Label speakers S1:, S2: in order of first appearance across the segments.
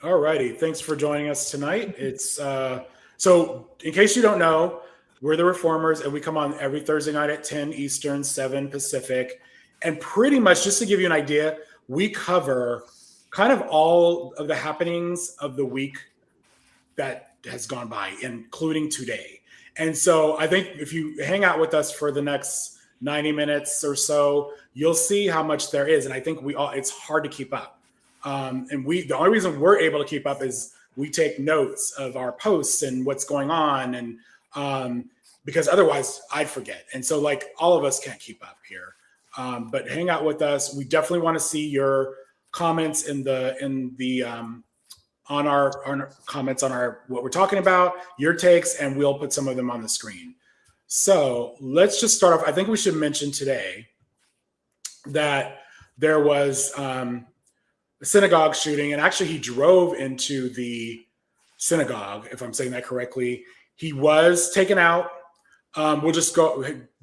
S1: All righty. Thanks for joining us tonight. It's so in case you don't know, we're the Reformers and we come on every Thursday night at 10 Eastern, 7 Pacific. And pretty much just to give you an idea, we cover kind of all of the happenings of the week that has gone by, including today. And so I think if you hang out with us for the next 90 minutes or so, you'll see how much there is. And I think it's hard to keep up. The only reason we're able to keep up is we take notes of our posts and what's going on. And because otherwise I'd forget. And so like all of us can't keep up here. But hang out with us. We definitely want to see your comments on our comments on what we're talking about, your takes, and we'll put some of them on the screen. So let's just start off. I think we should mention today that there was a synagogue shooting, and actually he drove into the synagogue, if I'm saying that correctly. He was taken out. We'll just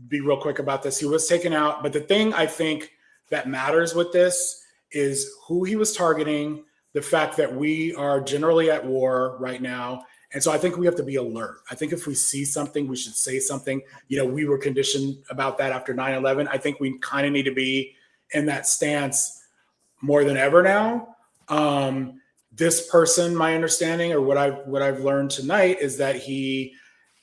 S1: be real quick about this. He was taken out, but the thing I think that matters with this is who he was targeting, the fact that we are generally at war right now. And so I think we have to be alert. I think if we see something, we should say something. We were conditioned about that after 9/11. I think we kind of need to be in that stance more than ever now. This person, my understanding, or what I've learned tonight, is that he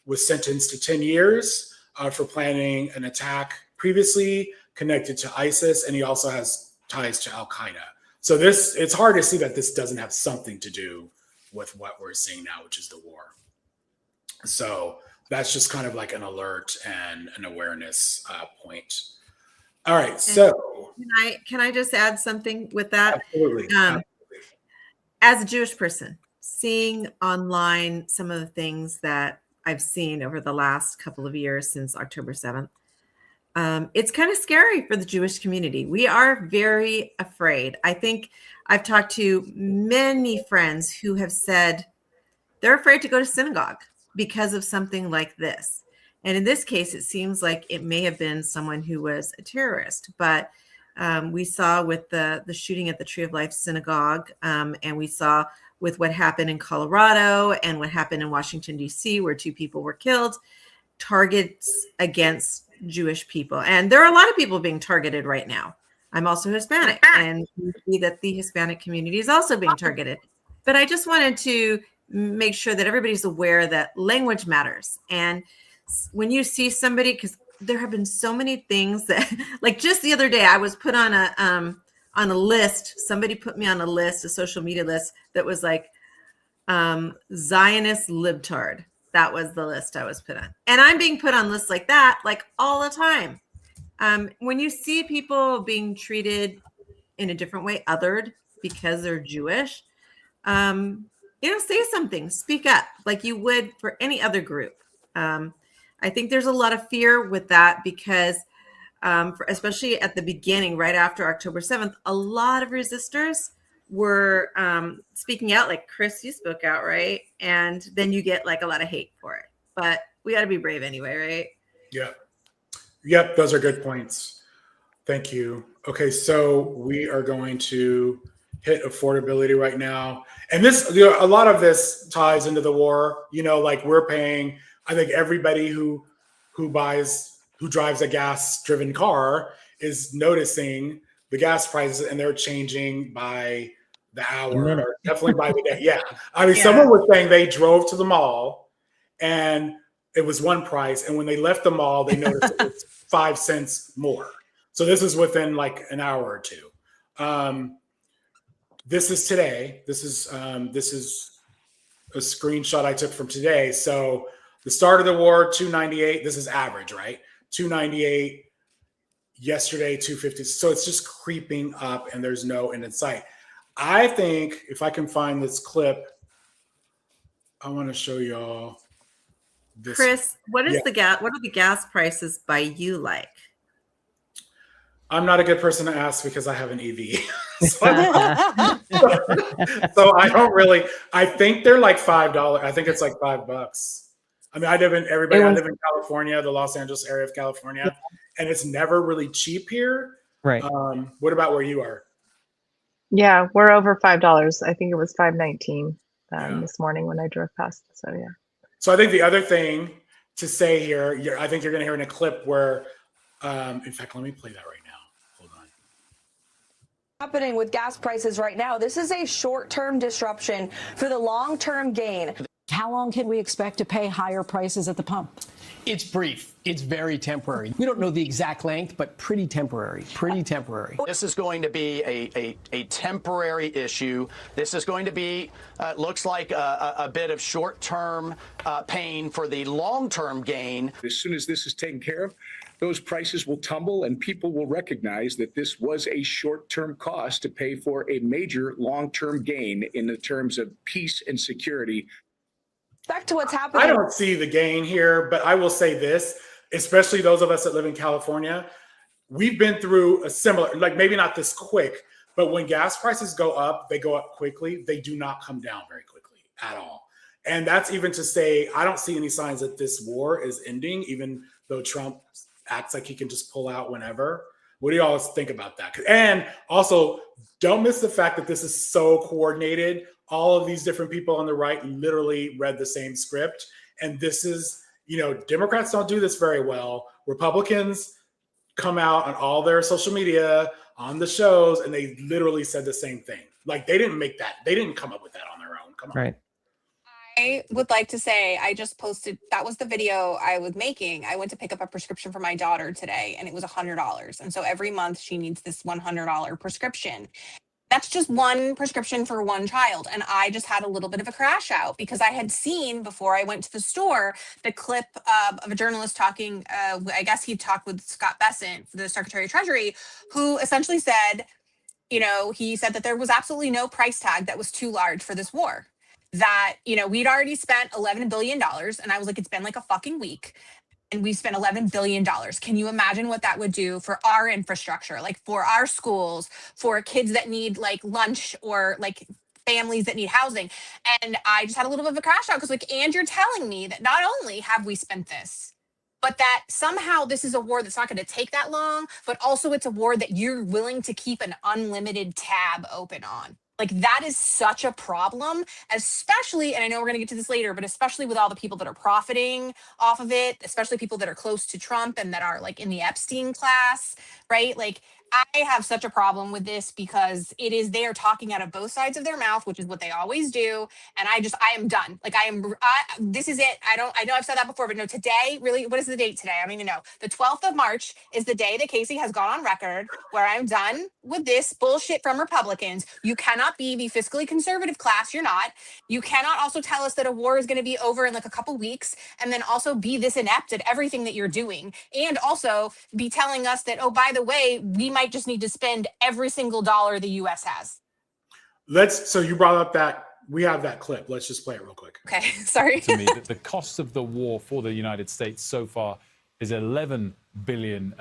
S1: was sentenced to 10 years for planning an attack previously connected to ISIS, and he also has ties to Al-Qaeda. So it's hard to see that this doesn't have something to do with what we're seeing now, which is the war. So that's just kind of like an alert and an awareness point. All right, so
S2: can I just add something with that?
S1: Absolutely.
S2: As a Jewish person, seeing online some of the things that I've seen over the last couple of years since October 7th, it's kind of scary for the Jewish community. We are very afraid. I think I've talked to many friends who have said they're afraid to go to synagogue because of something like this. And in this case, it seems like it may have been someone who was a terrorist. But we saw with the shooting at the Tree of Life Synagogue, and we saw with what happened in Colorado and what happened in Washington, D.C., where 2 people were killed, targets against Jewish people. And there are a lot of people being targeted right now. I'm also Hispanic, and we see that the Hispanic community is also being targeted. But I just wanted to make sure that everybody's aware that language matters. And when you see somebody, because there have been so many things that, like just the other day, I was put on a list. Somebody put me on a list, a social media list that was like Zionist libtard. That was the list I was put on. And I'm being put on lists like that, like all the time. When you see people being treated in a different way, othered because they're Jewish, say something, speak up like you would for any other group. I think there's a lot of fear with that because especially at the beginning, right after October 7th, a lot of resistors were speaking out, like Chris, you spoke out, right? And then you get like a lot of hate for it. But we got to be brave anyway, right?
S1: Yeah. Yep, those are good points. Thank you. Okay, so we are going to hit affordability right now. And this, a lot of this ties into the war. Like we're paying, I think everybody who drives a gas-driven car is noticing the gas prices, and they're changing by the hour, or definitely by the day. Yeah. Someone was saying they drove to the mall and it was one price. And when they left the mall, they noticed it was 5 cents more. So this is within like an hour or two. This is today. This is a screenshot I took from today. So the start of the war, 298. This is average, right? 298. Yesterday, 250. So it's just creeping up, and there's no end in sight. I think if I can find this clip, I want to show y'all this.
S2: Chris, what are the gas prices by you like?
S1: I'm not a good person to ask because I have an EV. So I don't really. I think they're like $5. I think it's like $5. I live in California, the Los Angeles area of California, and it's never really cheap here.
S3: Right.
S1: What about where you are?
S3: Yeah, we're over $5. I think it was $5.19
S1: Yeah.
S3: this morning when I drove past. So yeah.
S1: So I think the other thing to say here, I think you're going to hear in a clip where, in fact, let me play that right now. Hold on.
S4: Happening with gas prices right now. This is a short-term disruption for the long-term gain.
S5: How long can we expect to pay higher prices at the pump?
S6: It's brief. It's very temporary. We don't know the exact length, but pretty temporary. Pretty temporary.
S7: This is going to be a temporary issue. This is going to be, looks like a bit of short-term pain for the long-term gain.
S8: As soon as this is taken care of, those prices will tumble and people will recognize that this was a short-term cost to pay for a major long-term gain in the terms of peace and security.
S4: Back to what's happening.
S1: I don't see the gain here, but I will say this, especially those of us that live in California, we've been through a similar, like maybe not this quick, but when gas prices go up, they go up quickly. They do not come down very quickly at all. And that's even to say, I don't see any signs that this war is ending, even though Trump acts like he can just pull out whenever. What do you all think about that? And also, don't miss the fact that this is so coordinated. All of these different people on the right literally read the same script. And this is, Democrats don't do this very well. Republicans come out on all their social media, on the shows, and they literally said the same thing. Like they didn't make that. They didn't come up with that on their own. Come on.
S6: Right.
S9: I would like to say I just posted, that was the video I was making. I went to pick up a prescription for my daughter today and it was $100. And so every month she needs this $100 prescription. That's just one prescription for one child. And I just had a little bit of a crash out because I had seen before I went to the store, the clip of a journalist talking, I guess he talked with Scott Bessent, the Secretary of Treasury, who essentially said, he said that there was absolutely no price tag that was too large for this war. That, we'd already spent $11 billion. And I was like, it's been like a fucking week. And we spent $11 billion. Can you imagine what that would do for our infrastructure, like for our schools, for kids that need like lunch or like families that need housing? And I just had a little bit of a crash out because and you're telling me that not only have we spent this, but that somehow this is a war that's not going to take that long, but also it's a war that you're willing to keep an unlimited tab open on. Like that is such a problem, especially, and I know we're going to get to this later, but especially with all the people that are profiting off of it, especially people that are close to Trump and that are like in the Epstein class, right? Like I have such a problem with this because they are talking out of both sides of their mouth, which is what they always do. And I am done. Like this is it. I know I've said that before, but no, today, really, what is the date today? I don't even know. The 12th of March is the day that Casey has gone on record where I'm done with this bullshit from Republicans. You cannot be the fiscally conservative class. You're not. You cannot also tell us that a war is going to be over in like a couple weeks and then also be this inept at everything that you're doing. And also be telling us that, oh, by the way, we might just need to spend every single dollar the US has.
S1: So you brought up that we have that clip. Let's just play it real quick.
S9: Okay, sorry.
S10: To me, that the cost of the war for the United States so far is $11 billion.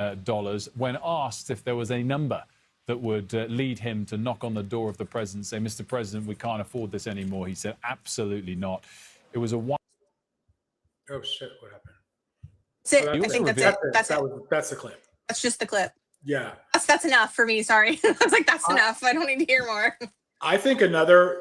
S10: When asked if there was a number that would lead him to knock on the door of the president and say, Mr. President, we can't afford this anymore, he said, absolutely not. It was a one.
S1: Oh, shit. What happened?
S9: That's it. I think that's it.
S1: That's the clip.
S9: That's just the clip.
S1: Yeah.
S9: That's enough for me. Sorry. I was like, that's enough. I don't need to hear more.
S1: I think another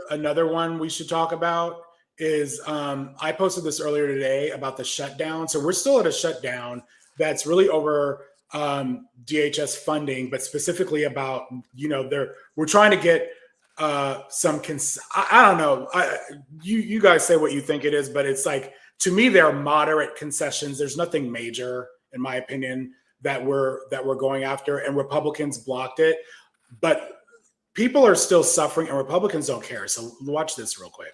S1: one we should talk about is I posted this earlier today about the shutdown. So we're still at a shutdown that's really over DHS funding, but specifically about, we're trying to get some, I don't know. You guys say what you think it is, but it's like, to me, they're moderate concessions. There's nothing major, in my opinion, that we're going after, and Republicans blocked it. But people are still suffering, and Republicans don't care. So watch this real quick.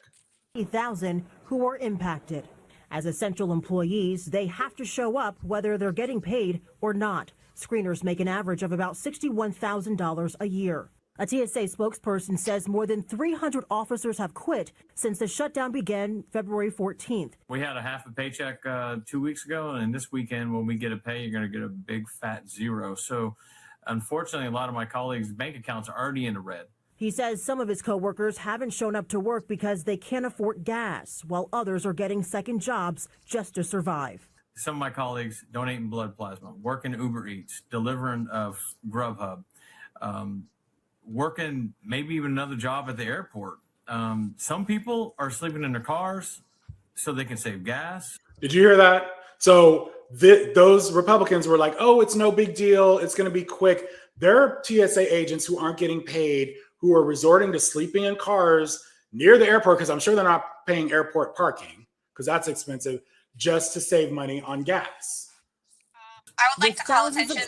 S11: 1,000 who are impacted. As essential employees, they have to show up whether they're getting paid or not. Screeners make an average of about $61,000 a year. A TSA spokesperson says more than 300 officers have quit since the shutdown began February 14th.
S12: We had a half a paycheck 2 weeks ago, and this weekend when we get a pay, you're going to get a big fat zero. So unfortunately, a lot of my colleagues' bank accounts are already in the red.
S11: He says some of his coworkers haven't shown up to work because they can't afford gas, while others are getting second jobs just to survive.
S12: Some of my colleagues donating blood plasma, working Uber Eats, delivering Grubhub. working maybe even another job at the airport. Some people are sleeping in their cars so they can save gas.
S1: Did you hear that? So those Republicans were like, oh, it's no big deal. It's going to be quick. There are TSA agents who aren't getting paid, who are resorting to sleeping in cars near the airport, because I'm sure they're not paying airport parking because that's expensive, just to save money on gas.
S9: I would like to call attention to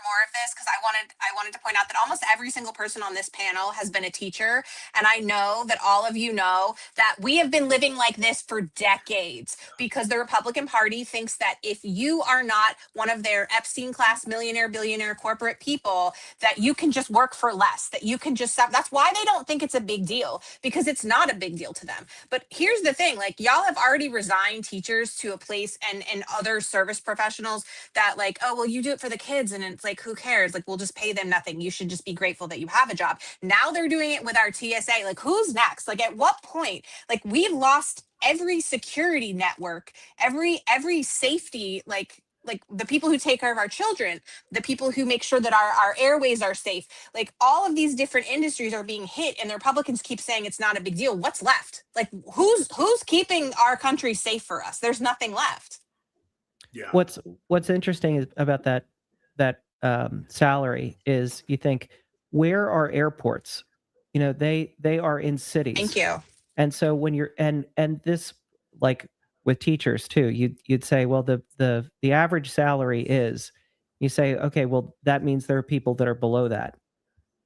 S9: more of this because I wanted to point out that almost every single person on this panel has been a teacher, and I know that all of you know that we have been living like this for decades because the Republican Party thinks that if you are not one of their Epstein class millionaire, billionaire corporate people, that you can just work for less, that you can just that's why they don't think it's a big deal, because it's not a big deal to them. But here's the thing, like, y'all have already resigned teachers to a place and other service professionals that, like, oh, well, you do it for the kids, and it's like, who cares? Like, we'll just pay them nothing. You should just be grateful that you have a job. Now they're doing it with our TSA. Like, who's next? Like, at what point? Like, we've lost every security network, every safety, like the people who take care of our children, the people who make sure that our airways are safe. Like, all of these different industries are being hit, and the Republicans keep saying it's not a big deal. What's left? Like, who's keeping our country safe for us? There's nothing left.
S1: Yeah.
S13: What's interesting is about that salary is, you think, where are airports? You know, they are in cities.
S9: Thank you.
S13: And so when you're and this, like with teachers too, you'd say, well, the average salary is, you say, okay, well, that means there are people that are below that,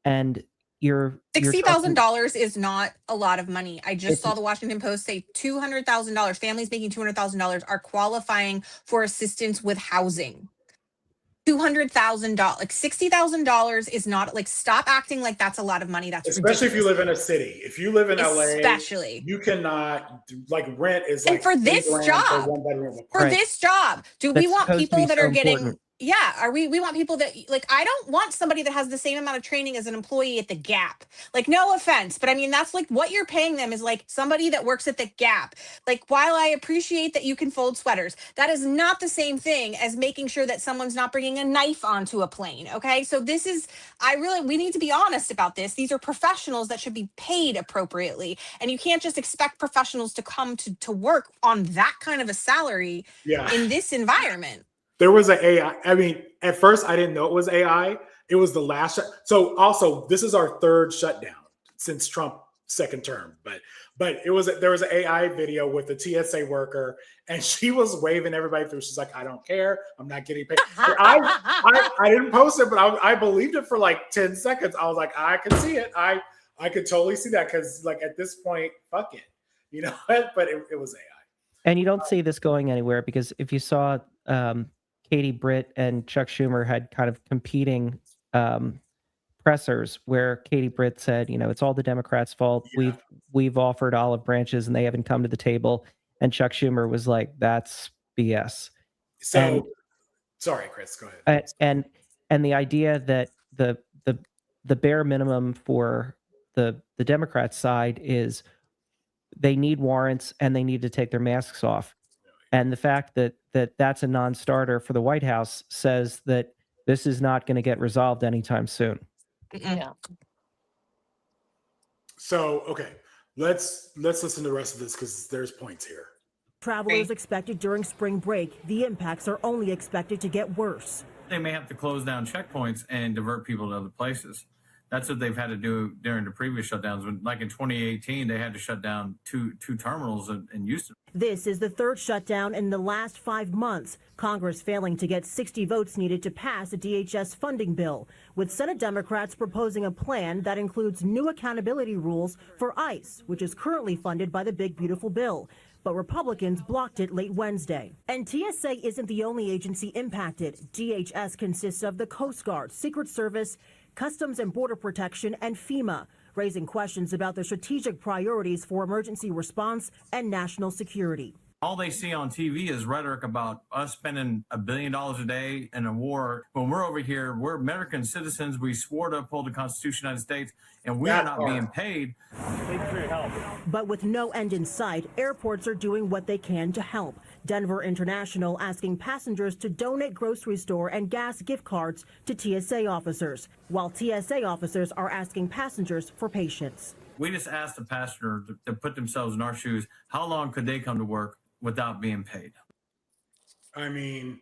S13: and you're
S9: $60,000 is not a lot of money. I just saw the Washington Post say $200,000 families making $200,000 are qualifying for assistance with housing. $200,000, like $60,000 is not, like, stop acting like that's a lot of money. That's
S1: especially ridiculous. If you live in a city. If you live in LA,
S9: especially,
S1: you cannot, like, rent is
S9: and
S1: like
S9: for this job, this job, do we want people that are getting? Yeah, we want people that, like, I don't want somebody that has the same amount of training as an employee at the Gap. Like, no offense, but I mean, that's like what you're paying them is like somebody that works at the Gap. Like, while I appreciate that you can fold sweaters, that is not the same thing as making sure that someone's not bringing a knife onto a plane. Okay, so this is, we need to be honest about this. These are professionals that should be paid appropriately, and you can't just expect professionals to come to work on that kind of a salary in this environment.
S1: There was an AI. I mean, at first I didn't know it was AI. It was the last. So also, this is our third shutdown since Trump's second term. But there was an AI video with the TSA worker, and she was waving everybody through. She's like, "I don't care. I'm not getting paid." I didn't post it, but I believed it for like 10 seconds. I was like, I could see it. I could totally see that, because, like, at this point, fuck it, you know. But it was AI.
S13: And you don't see this going anywhere, because if you saw. Katie Britt and Chuck Schumer had kind of competing pressers, where Katie Britt said, you know, it's all the Democrats' fault. Yeah. We've offered olive branches and they haven't come to the table. And Chuck Schumer was like, that's BS.
S1: So, sorry, Chris, go ahead.
S13: And the idea that the bare minimum for the Democrat side is they need warrants and they need to take their masks off. And the fact that that's a non-starter for the White House says that this is not going to get resolved anytime soon.
S9: Yeah.
S1: So, okay, let's listen to the rest of this, because there's points here.
S11: Travelers expected during spring break, the impacts are only expected to get worse.
S12: They may have to close down checkpoints and divert people to other places. That's what they've had to do during the previous shutdowns. When, like in 2018, they had to shut down two terminals in Houston.
S11: This is the third shutdown in the last 5 months. Congress failing to get 60 votes needed to pass a DHS funding bill, with Senate Democrats proposing a plan that includes new accountability rules for ICE, which is currently funded by the Big Beautiful Bill. But Republicans blocked it late Wednesday. And TSA isn't the only agency impacted. DHS consists of the Coast Guard, Secret Service, Customs and Border Protection, and FEMA, raising questions about their strategic priorities for emergency response and national security.
S12: All they see on TV is rhetoric about us spending $1 billion a day in a war. When we're over here, we're American citizens. We swore to uphold the Constitution of the United States, and we are not being paid. Thank you for your help.
S11: But with no end in sight, airports are doing what they can to help. Denver International asking passengers to donate grocery store and gas gift cards to TSA officers, while TSA officers are asking passengers for patience.
S12: We just asked the passenger to put themselves in our shoes. How long could they come to work without being paid?
S1: I mean,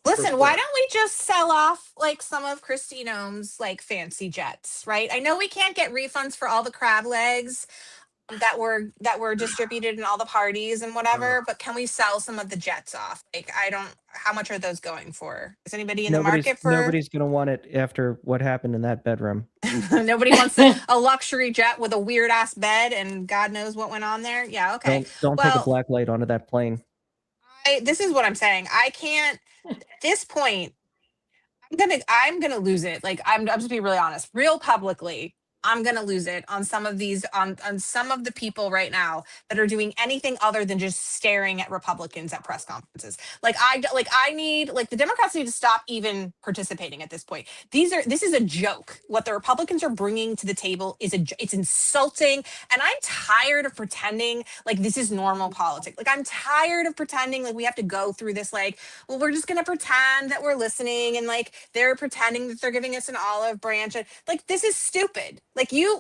S9: Listen, why don't we just sell off like some of Kristi Noem's like fancy jets, right? I know we can't get refunds for all the crab legs that were distributed in all the parties and whatever, but can we sell some of the jets off? Like, how much are those going for? Is anybody in the market for?
S13: Nobody's going to want it after what happened in that bedroom.
S9: Nobody wants a luxury jet with a weird ass bed and God knows what went on there. Yeah, okay.
S13: Don't take a black light onto that plane.
S9: This is what I'm saying. I can't at this point. I'm gonna lose it. Like I'm just being really honest, real publicly. I'm gonna lose it on some of these on some of the people right now that are doing anything other than just staring at Republicans at press conferences. I need the Democrats need to stop even participating at this point. This is a joke. What the Republicans are bringing to the table is it's insulting, and I'm tired of pretending like this is normal politics. Like I'm tired of pretending like we have to go through this well, we're just gonna pretend that we're listening and like they're pretending that they're giving us an olive branch and like this is stupid. Like you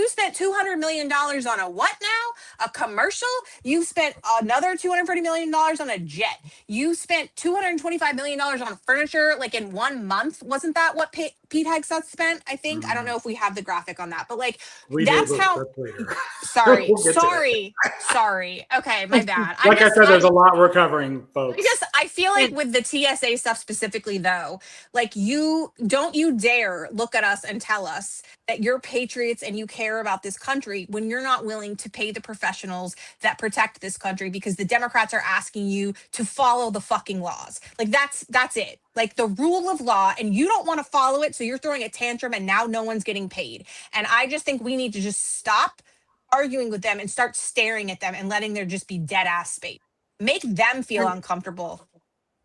S9: spent $200 million on a what now? A commercial? You spent another $230 million on a jet. You spent $225 million on furniture like in 1 month. Wasn't that what Pete Hegseth spent? I think. I don't know if we have the graphic on that, but like that's how. Sorry. Okay, my bad.
S1: Like I said, there's a lot we're covering, folks.
S9: I feel like with the TSA stuff specifically, though, like you dare look at us and tell us that you're patriots and you care about this country when you're not willing to pay the professionals that protect this country because the Democrats are asking you to follow the fucking laws. Like that's it. Like the rule of law, and you don't want to follow it, so you're throwing a tantrum and now no one's getting paid. And I just think we need to just stop arguing with them and start staring at them and letting there just be dead ass space. Make them feel uncomfortable.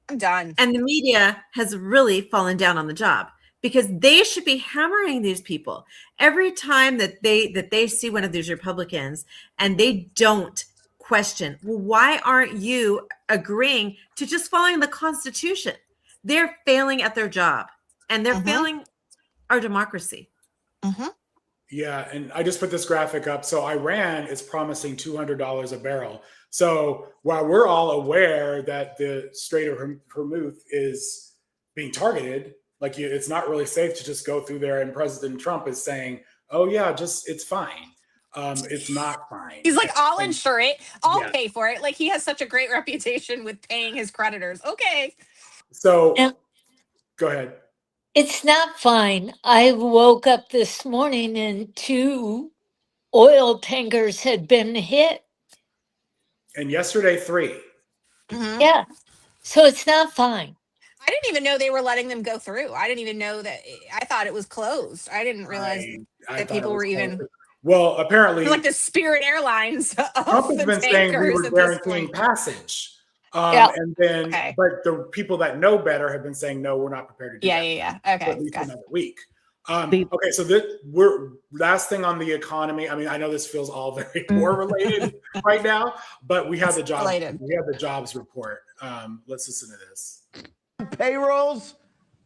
S9: I'm done.
S2: And the media has really fallen down on the job because they should be hammering these people every time that they see one of these Republicans and they don't question, well, why aren't you agreeing to just following the Constitution? They're failing at their job and they're failing our democracy.
S1: Yeah, and I just put this graphic up. So Iran is promising $200 a barrel. So while we're all aware that the Strait of Hormuz is being targeted, like it's not really safe to just go through there. And President Trump is saying, "Oh yeah, it's fine." It's not fine.
S9: He's like, "I'll insure it. I'll pay for it." Like he has such a great reputation with paying his creditors. Okay.
S1: So go ahead.
S14: It's not fine. I woke up this morning and 2 oil tankers had been hit.
S1: And yesterday, 3.
S14: Yeah. So it's not fine.
S9: I didn't even know they were letting them go through. I didn't even know that. I thought it was closed. I didn't realize that people were even.
S1: Well, apparently.
S9: Like the Spirit Airlines.
S1: Trump has been saying we were guaranteeing passage. And then, but the people that know better have been saying, no, we're not prepared to do that.
S9: Yeah. Okay.
S1: For at least another week. Okay, so we're last thing on the economy. I mean, I know this feels all very war related right now, but we have the jobs. We have the jobs report. Let's listen to this.
S15: Payrolls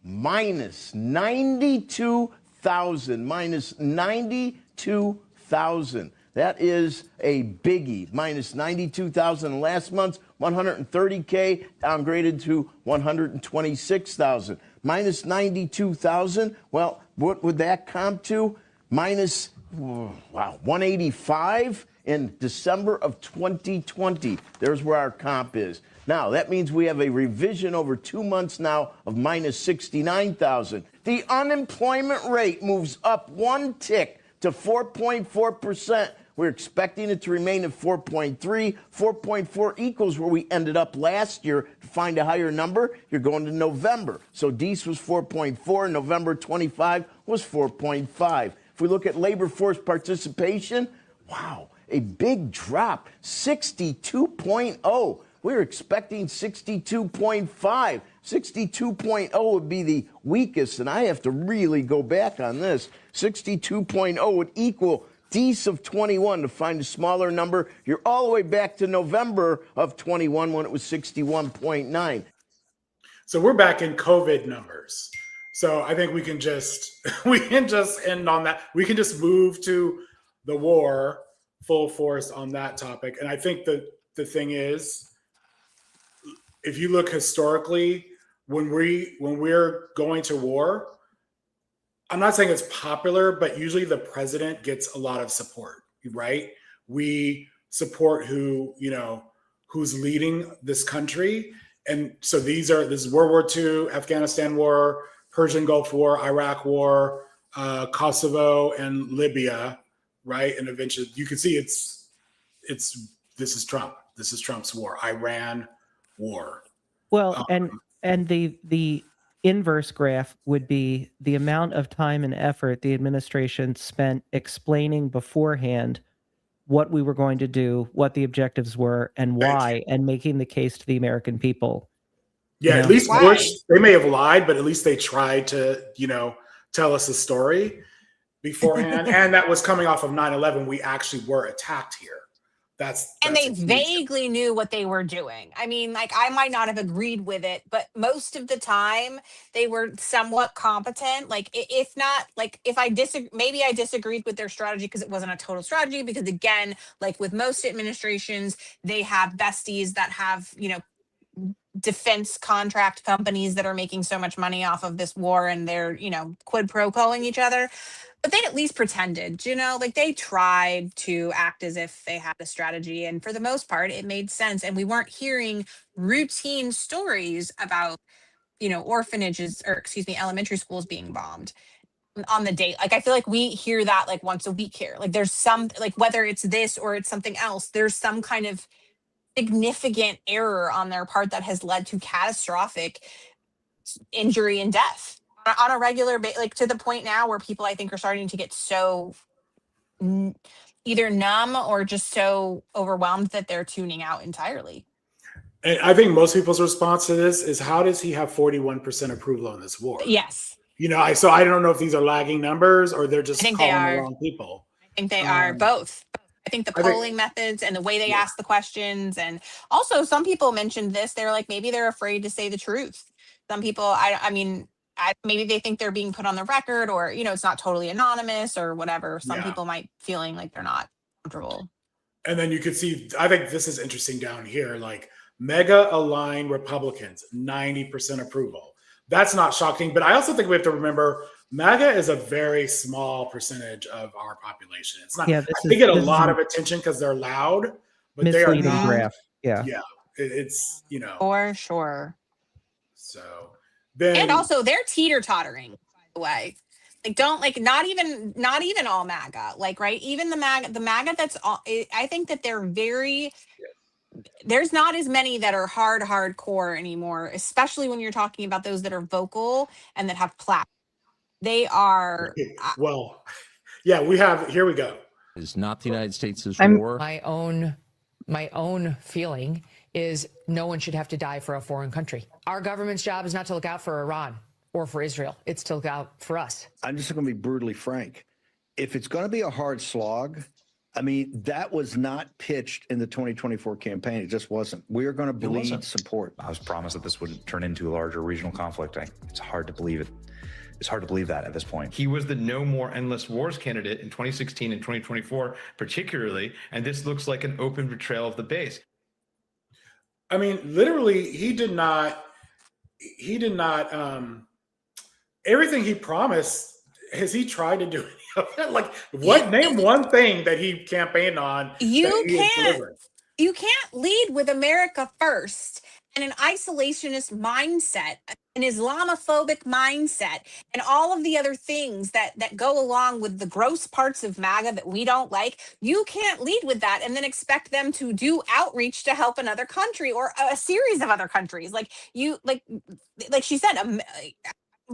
S15: minus 92,000. Minus 92,000. That is a biggie. Minus 92,000 last month. 130K downgraded to 126,000. Minus 92,000. Well, what would that comp to? Minus 185 in December of 2020. There's where our comp is. Now, that means we have a revision over 2 months now of minus 69,000. The unemployment rate moves up 1 tick to 4.4%. We're expecting it to remain at 4.3. 4.4 equals where we ended up last year. To find a higher number, you're going to November. So Dece was 4.4. November 25 was 4.5. If we look at labor force participation, wow, a big drop, 62.0. We're expecting 62.5. 62.0 would be the weakest, and I have to really go back on this. 62.0 would equal Dece of 21. To find a smaller number, you're all the way back to November of 21 when it was 61.9.
S1: So we're back in COVID numbers. So I think we can just end on that. We can just move to the war full force on that topic. And I think that the thing is, if you look historically, when we're going to war, I'm not saying it's popular, but usually the president gets a lot of support, right? We support who's leading this country. And so this is World War II, Afghanistan war, Persian Gulf War, Iraq War, Kosovo, and Libya, right? And eventually you can see this is Trump. This is Trump's war, Iran war.
S13: Well, and the inverse graph would be the amount of time and effort the administration spent explaining beforehand what we were going to do, what the objectives were, and why, and making the case to the American people.
S1: Yeah, at least Bush, they may have lied, but at least they tried to, tell us a story beforehand. And that was coming off of 9/11. We actually were attacked here.
S9: And they vaguely knew what they were doing. I mean, like, I might not have agreed with it, but most of the time they were somewhat competent. Like, if not, like, if I disagree, maybe I disagreed with their strategy because it wasn't a total strategy. Because again, like with most administrations, they have besties that have, defense contract companies that are making so much money off of this war, and they're, quid pro quoing each other. But they at least pretended, like they tried to act as if they had a strategy. And for the most part, it made sense. And we weren't hearing routine stories about, orphanages or elementary schools being bombed on the date. Like, I feel like we hear that like once a week here. Like there's some, like whether it's this or it's something else, there's some kind of significant error on their part that has led to catastrophic injury and death on a regular basis, like to the point now where people I think are starting to get so either numb or just so overwhelmed that they're tuning out entirely.
S1: And I think most people's response to this is, how does he have 41% approval on this war?
S9: Yes.
S1: So I don't know if these are lagging numbers or they're just calling the wrong people.
S9: I think they are both. I think the polling methods and the way they ask the questions. And also some people mentioned this, they're like, maybe they're afraid to say the truth. Some people, maybe they think they're being put on the record, or, it's not totally anonymous or whatever. Some people might feeling like they're not comfortable.
S1: And then you could see, I think this is interesting down here, like mega aligned Republicans, 90% approval. That's not shocking, but I also think we have to remember MAGA is a very small percentage of our population. It's not, they get a lot of attention because they're loud, but they are not.
S13: Graph. Yeah.
S1: It's,
S9: For sure.
S1: So then,
S9: and also they're teeter-tottering, by the way. Like, not even all MAGA, like, right? Even the MAGA that's all, I think that there's not as many that are hardcore anymore, especially when you're talking about those that are vocal and that have platforms. They are
S1: here we go.
S16: It's not the United States' war.
S17: My own feeling is no one should have to die for a foreign country. Our government's job is not to look out for Iran or for Israel. It's to look out for us.
S18: I'm just going to be brutally frank. If it's going to be a hard slog, that was not pitched in the 2024 campaign. It just wasn't. We are going to bleed support.
S19: I was promised that this would turn into a larger regional conflict. It's hard to believe it. It's hard to believe that at this point.
S20: He was the No More Endless Wars candidate in 2016 and 2024, particularly, and this looks like an open betrayal of the base.
S1: Literally, he did not, everything he promised, has he tried to do any of it? Like, name one thing that he campaigned on.
S9: You can't lead with America first and an isolationist mindset, an Islamophobic mindset, and all of the other things that go along with the gross parts of MAGA that we don't like. You can't lead with that and then expect them to do outreach to help another country or a series of other countries. Like she said,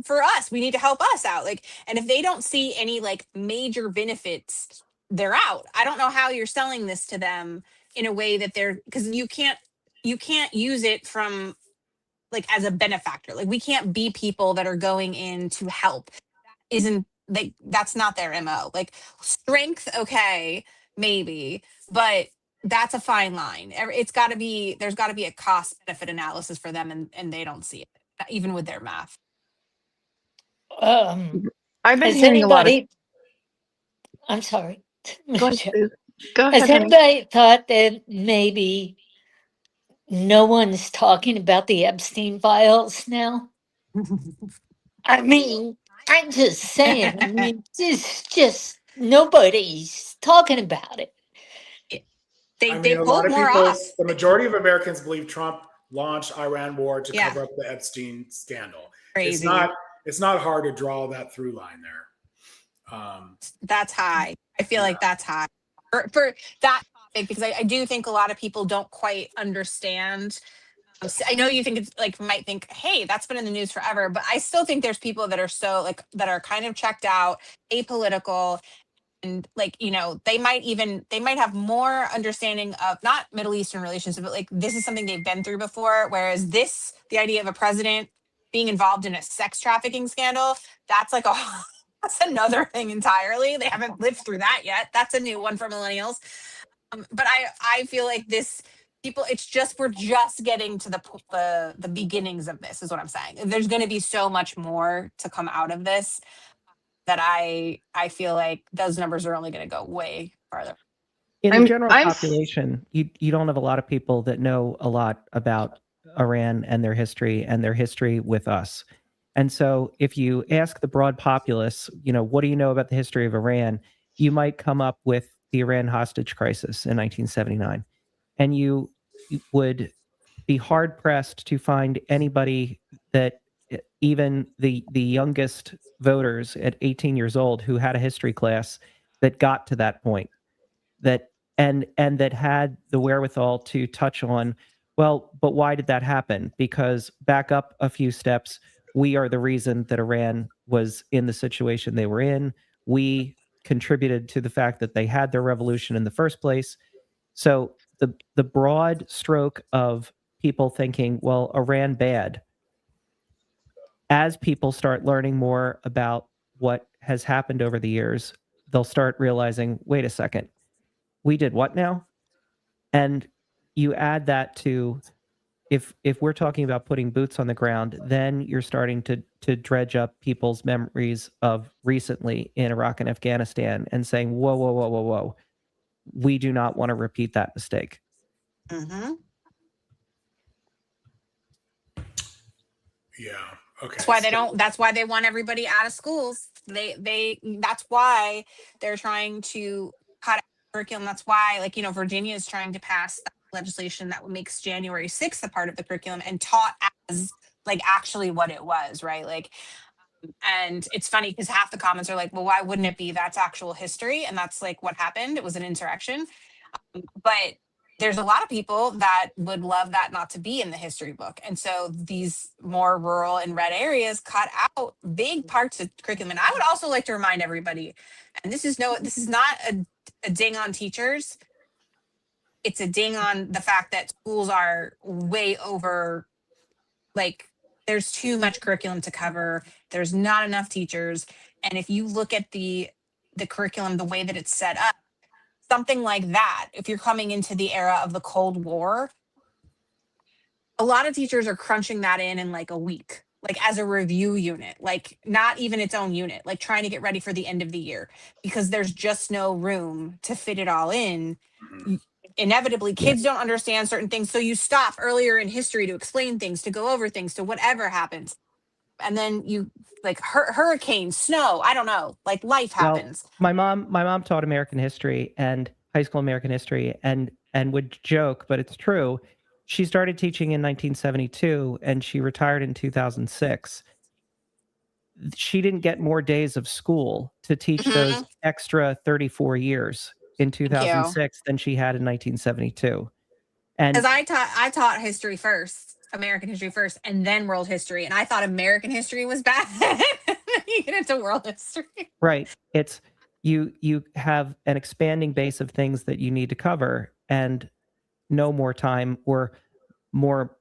S9: for us, we need to help us out. And if they don't see any major benefits they're out. I don't know how you're selling this to them in a way that they're, because you can't use it from like as a benefactor. Like we can't be people that are going in to help. Isn't like that's not their MO. Like strength, okay, maybe, but that's a fine line. It's got to be, there's got to be a cost benefit analysis for them, and they don't see it, even with their math.
S3: I've been
S14: Has
S3: hearing a lot of.
S14: anybody? I'm sorry.
S3: Go ahead, Sue. Go
S14: Has
S3: ahead, honey.
S14: anybody thought that maybe no one's talking about the Epstein files now? I mean, I'm just saying. I mean, just nobody's talking about it.
S1: I mean, a lot of people, the majority of Americans believe Trump launched Iran war to cover up the Epstein scandal.
S9: Crazy.
S1: It's not hard to draw that through line there.
S9: That's high. I feel like that's high for that topic, because I do think a lot of people don't quite understand. I know you think it's like, might think, hey, that's been in the news forever, but I still think there's people that are so like, that are kind of checked out, apolitical, and like, you know, they might have more understanding of not Middle Eastern relations, but like this is something they've been through before. Whereas the idea of a president being involved in a sex trafficking scandal, that's like that's another thing entirely. They haven't lived through that yet. That's a new one for millennials. But I feel like it's just, we're just getting to the beginnings of this, is what I'm saying. There's going to be so much more to come out of this that I feel like those numbers are only going to go way farther.
S13: In the general population, you don't have a lot of people that know a lot about Iran and their history with us. And so if you ask the broad populace, you know, what do you know about the history of Iran? You might come up with the Iran hostage crisis in 1979. And you would be hard pressed to find anybody that even the youngest voters at 18 years old who had a history class that got to that point, that and that had the wherewithal to touch on, well, but why did that happen? Because back up a few steps, we are the reason that Iran was in the situation they were in. We contributed to the fact that they had their revolution in the first place. So the broad stroke of people thinking, well, Iran bad, as people start learning more about what has happened over the years, they'll start realizing, wait a second, we did what now? And you add that to, if we're talking about putting boots on the ground, then you're starting to dredge up people's memories of recently in Iraq and Afghanistan and saying, whoa. We do not want to repeat that mistake.
S9: Mm-hmm.
S1: Yeah. Okay.
S9: That's why they want everybody out of schools. That's why they're trying to cut out curriculum. That's why, like, you know, Virginia is trying to pass legislation that makes January 6th a part of the curriculum and taught as like actually what it was, right? Like, and it's funny because half the comments are like, well, why wouldn't it be? That's actual history. And that's like what happened. It was an insurrection. But there's a lot of people that would love that not to be in the history book. And so these more rural and red areas cut out big parts of curriculum. And I would also like to remind everybody, and this is not a ding on teachers. It's a ding on the fact that schools are way over, like, there's too much curriculum to cover. There's not enough teachers. And if you look at the curriculum, the way that it's set up, something like that, if you're coming into the era of the Cold War, a lot of teachers are crunching that in like a week, like as a review unit, like not even its own unit, like trying to get ready for the end of the year, because there's just no room to fit it all in. Inevitably, kids don't understand certain things. So you stop earlier in history to explain things, to go over things, to whatever happens. And then you like hurricanes, snow, I don't know, like life happens.
S13: Well, my mom taught American history and high school American history and would joke, but it's true. She started teaching in 1972 and she retired in 2006. She didn't get more days of school to teach those extra 34 years in 2006 than she had in 1972. And
S9: because I taught history first, American history first, and then world history. And I thought American history was bad. You get into world history.
S13: Right. It's you have an expanding base of things that you need to cover, and no more time, or more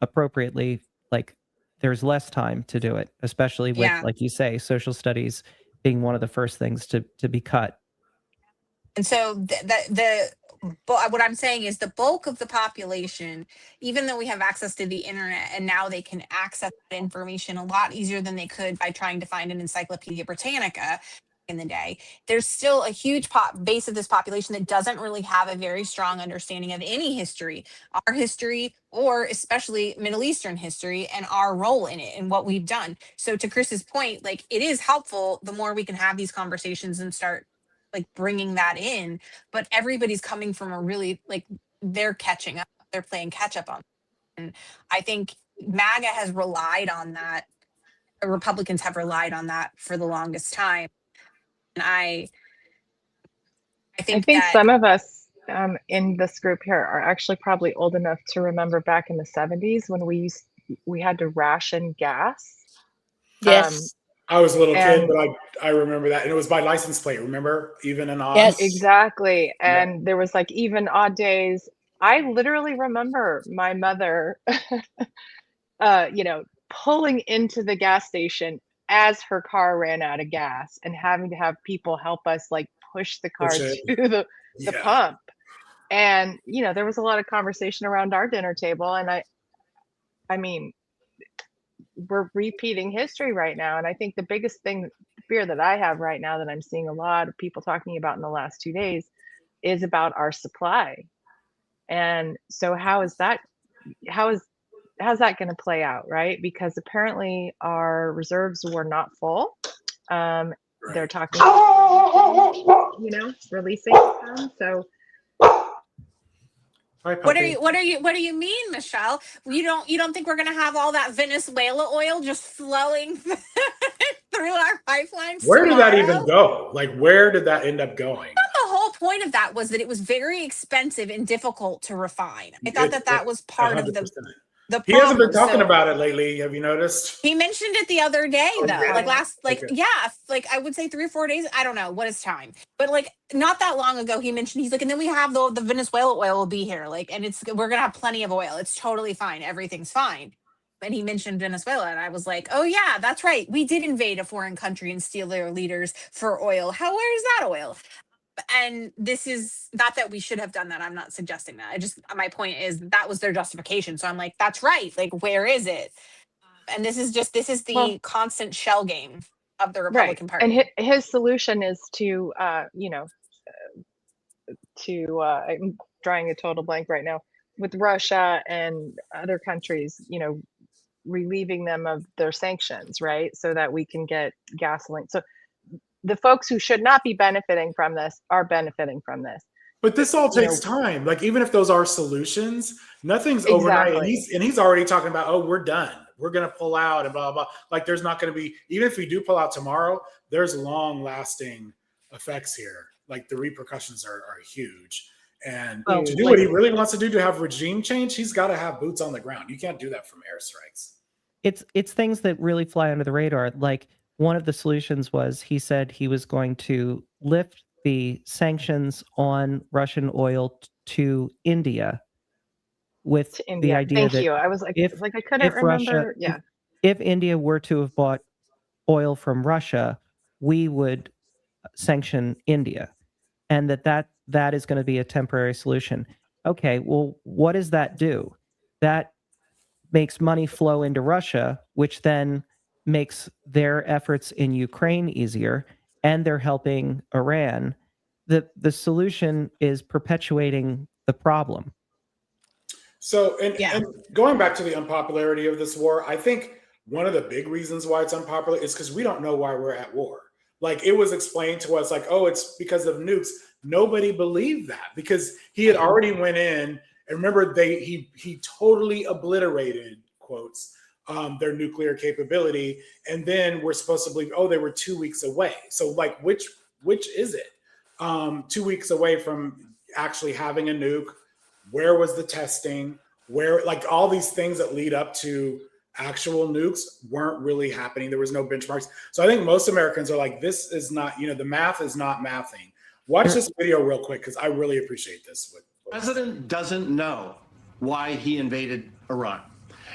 S13: appropriately, like there's less time to do it, especially with,
S9: Yeah.
S13: like you say, social studies being one of the first things to be cut.
S9: And so what I'm saying is the bulk of the population, even though we have access to the internet and now they can access that information a lot easier than they could by trying to find an Encyclopedia Britannica in the day, there's still a huge base of this population that doesn't really have a very strong understanding of any history, our history, or especially Middle Eastern history, and our role in it and what we've done. So to Chris's point, like, it is helpful the more we can have these conversations and start like bringing that in, but everybody's coming from a really, like, they're catching up, they're playing catch up on. And I think MAGA has relied on that. Republicans have relied on that for the longest time. And I think that
S3: some of us in this group here are actually probably old enough to remember back in the 70s when we had to ration gas.
S14: Yes.
S1: I was a little kid, but I remember that. And it was by license plate, remember? Even and odd.
S14: Yes.
S3: Exactly. And there was like even odd days. I literally remember my mother, pulling into the gas station as her car ran out of gas and having to have people help us like push the car to the pump. And, there was a lot of conversation around our dinner table. And I mean, we're repeating history right now. And I think the biggest fear that I have right now that I'm seeing a lot of people talking about in the last 2 days is about our supply. And so how's that going to play out, right? Because apparently our reserves were not full. They're talking, releasing them. So
S9: what do you mean, Michelle? You don't think we're gonna have all that Venezuela oil just flowing through our pipelines?
S1: Where did that even go? Like, where did that end up going?
S9: I thought the whole point of that was that it was very expensive and difficult to refine. I thought that was part 100%. Of the
S1: he hasn't been talking about it lately. Have you noticed?
S9: He mentioned it the other day, though.
S1: Really?
S9: Like I would say 3 or 4 days. I don't know what is time, but like not that long ago, he mentioned, he's like, and then we have the Venezuela oil will be here, like, and we're gonna have plenty of oil. It's totally fine. Everything's fine. And he mentioned Venezuela, and I was like, oh yeah, that's right. We did invade a foreign country and steal their leaders for oil. Where is that oil? And this is not that we should have done that. I'm not suggesting that. My point is that was their justification. So I'm like, that's right. Like, where is it? And this is the constant shell game of the Republican Party.
S3: And his solution is to, I'm drawing a total blank right now, with Russia and other countries, relieving them of their sanctions, right? So that we can get gasoline. So the folks who should not be benefiting from this are benefiting from this.
S1: But this all takes time. Like, even if those are solutions, nothing's overnight. And he's already talking about, oh, we're done. We're going to pull out and blah, blah, blah. Like, there's not going to be, even if we do pull out tomorrow, there's long lasting effects here. Like, the repercussions are huge. And to do what he really wants to do, to have regime change, he's got to have boots on the ground. You can't do that from airstrikes.
S13: It's things that really fly under the radar. Like, one of the solutions was, he said he was going to lift the sanctions on Russian oil to India, with the idea that
S3: I was like, I couldn't remember.
S13: If India were to have bought oil from Russia, we would sanction India, and that is going to be a temporary solution. Okay, well, what does that do? That makes money flow into Russia, which then makes their efforts in Ukraine easier, and they're helping Iran. The solution is perpetuating the problem.
S1: So, and going back to the unpopularity of this war, I think one of the big reasons why it's unpopular is because we don't know why we're at war. Like, it was explained to us like, oh, it's because of nukes. Nobody believed that, because he had already went in, and remember, he totally obliterated, quotes, their nuclear capability, and then we're supposed to believe, oh, they were 2 weeks away. So, like, which is it? 2 weeks away from actually having a nuke? Where was the testing? Where, like, all these things that lead up to actual nukes weren't really happening. There was no benchmarks. So I think most Americans are like, this is not, the math is not mathing. Watch this video real quick because I really appreciate this.
S21: The president doesn't know why he invaded Iran.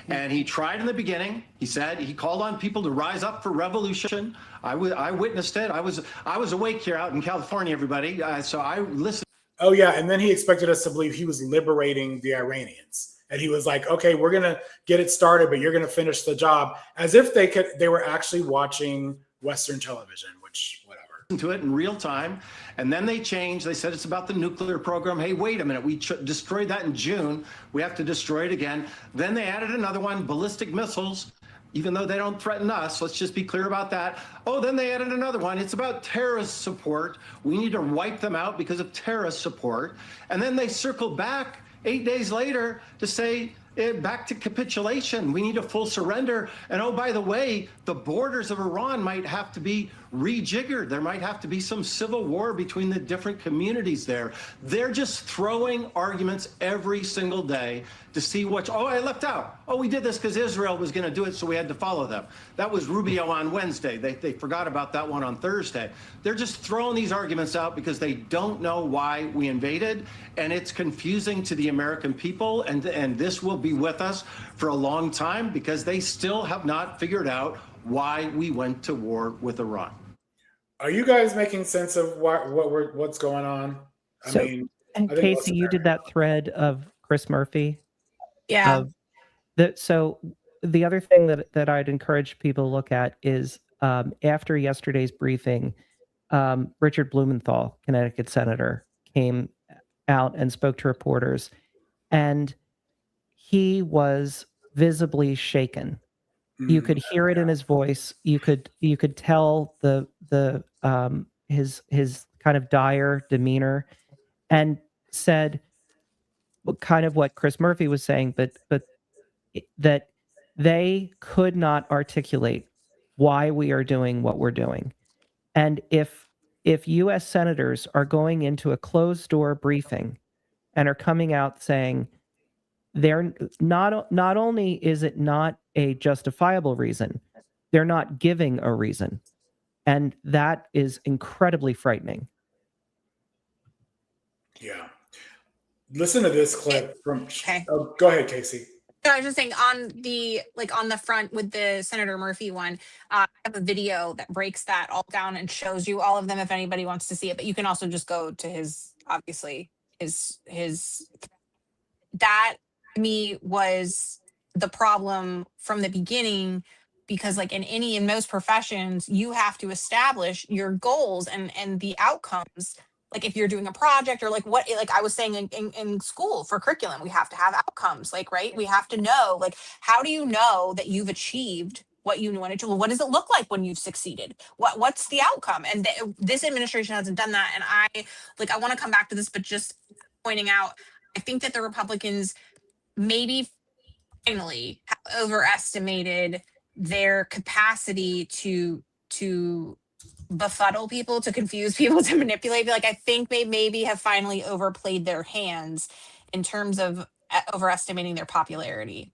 S21: And he tried in the beginning. He said he called on people to rise up for revolution. I witnessed it. I was awake here out in California, everybody. So I listened.
S1: Oh yeah, and then he expected us to believe he was liberating the Iranians, and he was like, "Okay, we're gonna get it started, but you're gonna finish the job," as if they were actually watching Western television, which whatever.
S21: To it in real time, and then they changed. They said it's about the nuclear program. Hey, wait a minute, we destroyed that in June. We have to destroy it again. Then they added another one, ballistic missiles, even though they don't threaten us. Let's just be clear about that. Oh, then they added another one. It's about terrorist support. We need to wipe them out because of terrorist support. And then they circled back 8 days later to say, back to capitulation. We need a full surrender. And oh, by the way, the borders of Iran might have to be rejiggered. There might have to be some civil war between the different communities there. They're just throwing arguments every single day to see what, oh, I left out. Oh, we did this because Israel was going to do it, so we had to follow them. That was Rubio on Wednesday. They forgot about that one on Thursday. They're just throwing these arguments out because they don't know why we invaded, and it's confusing to the American people, and this will be with us for a long time because they still have not figured out why we went to war with Iran.
S1: Are you guys making sense of what's going on?
S13: And Casey, you did that thread of Chris Murphy.
S9: Yeah.
S13: So the other thing that I'd encourage people to look at is after yesterday's briefing, Richard Blumenthal, Connecticut senator, came out and spoke to reporters, and he was visibly shaken. You could hear it in his voice. You could tell his kind of dire demeanor, and said kind of what Chris Murphy was saying, but that they could not articulate why we are doing what we're doing. And if U.S. senators are going into a closed door briefing and are coming out saying they're not only is it not a justifiable reason, they're not giving a reason. And that is incredibly frightening.
S1: Yeah. Listen to this clip from, oh, go ahead, Casey.
S9: No, I was just saying on the front with the Senator Murphy one, I have a video that breaks that all down and shows you all of them if anybody wants to see it. But you can also just go to his that to me was the problem from the beginning, because like in most professions, you have to establish your goals and the outcomes. Like if you're doing a project or like I was saying in school for curriculum, we have to have outcomes, right? We have to know, like, how do you know that you've achieved what you wanted to? Well, what does it look like when you've succeeded? What's the outcome? And this administration hasn't done that. And I want to come back to this, but just pointing out, I think that the Republicans maybe finally have overestimated their capacity to befuddle people, to confuse people, to manipulate. Like I think they maybe have finally overplayed their hands in terms of overestimating their popularity.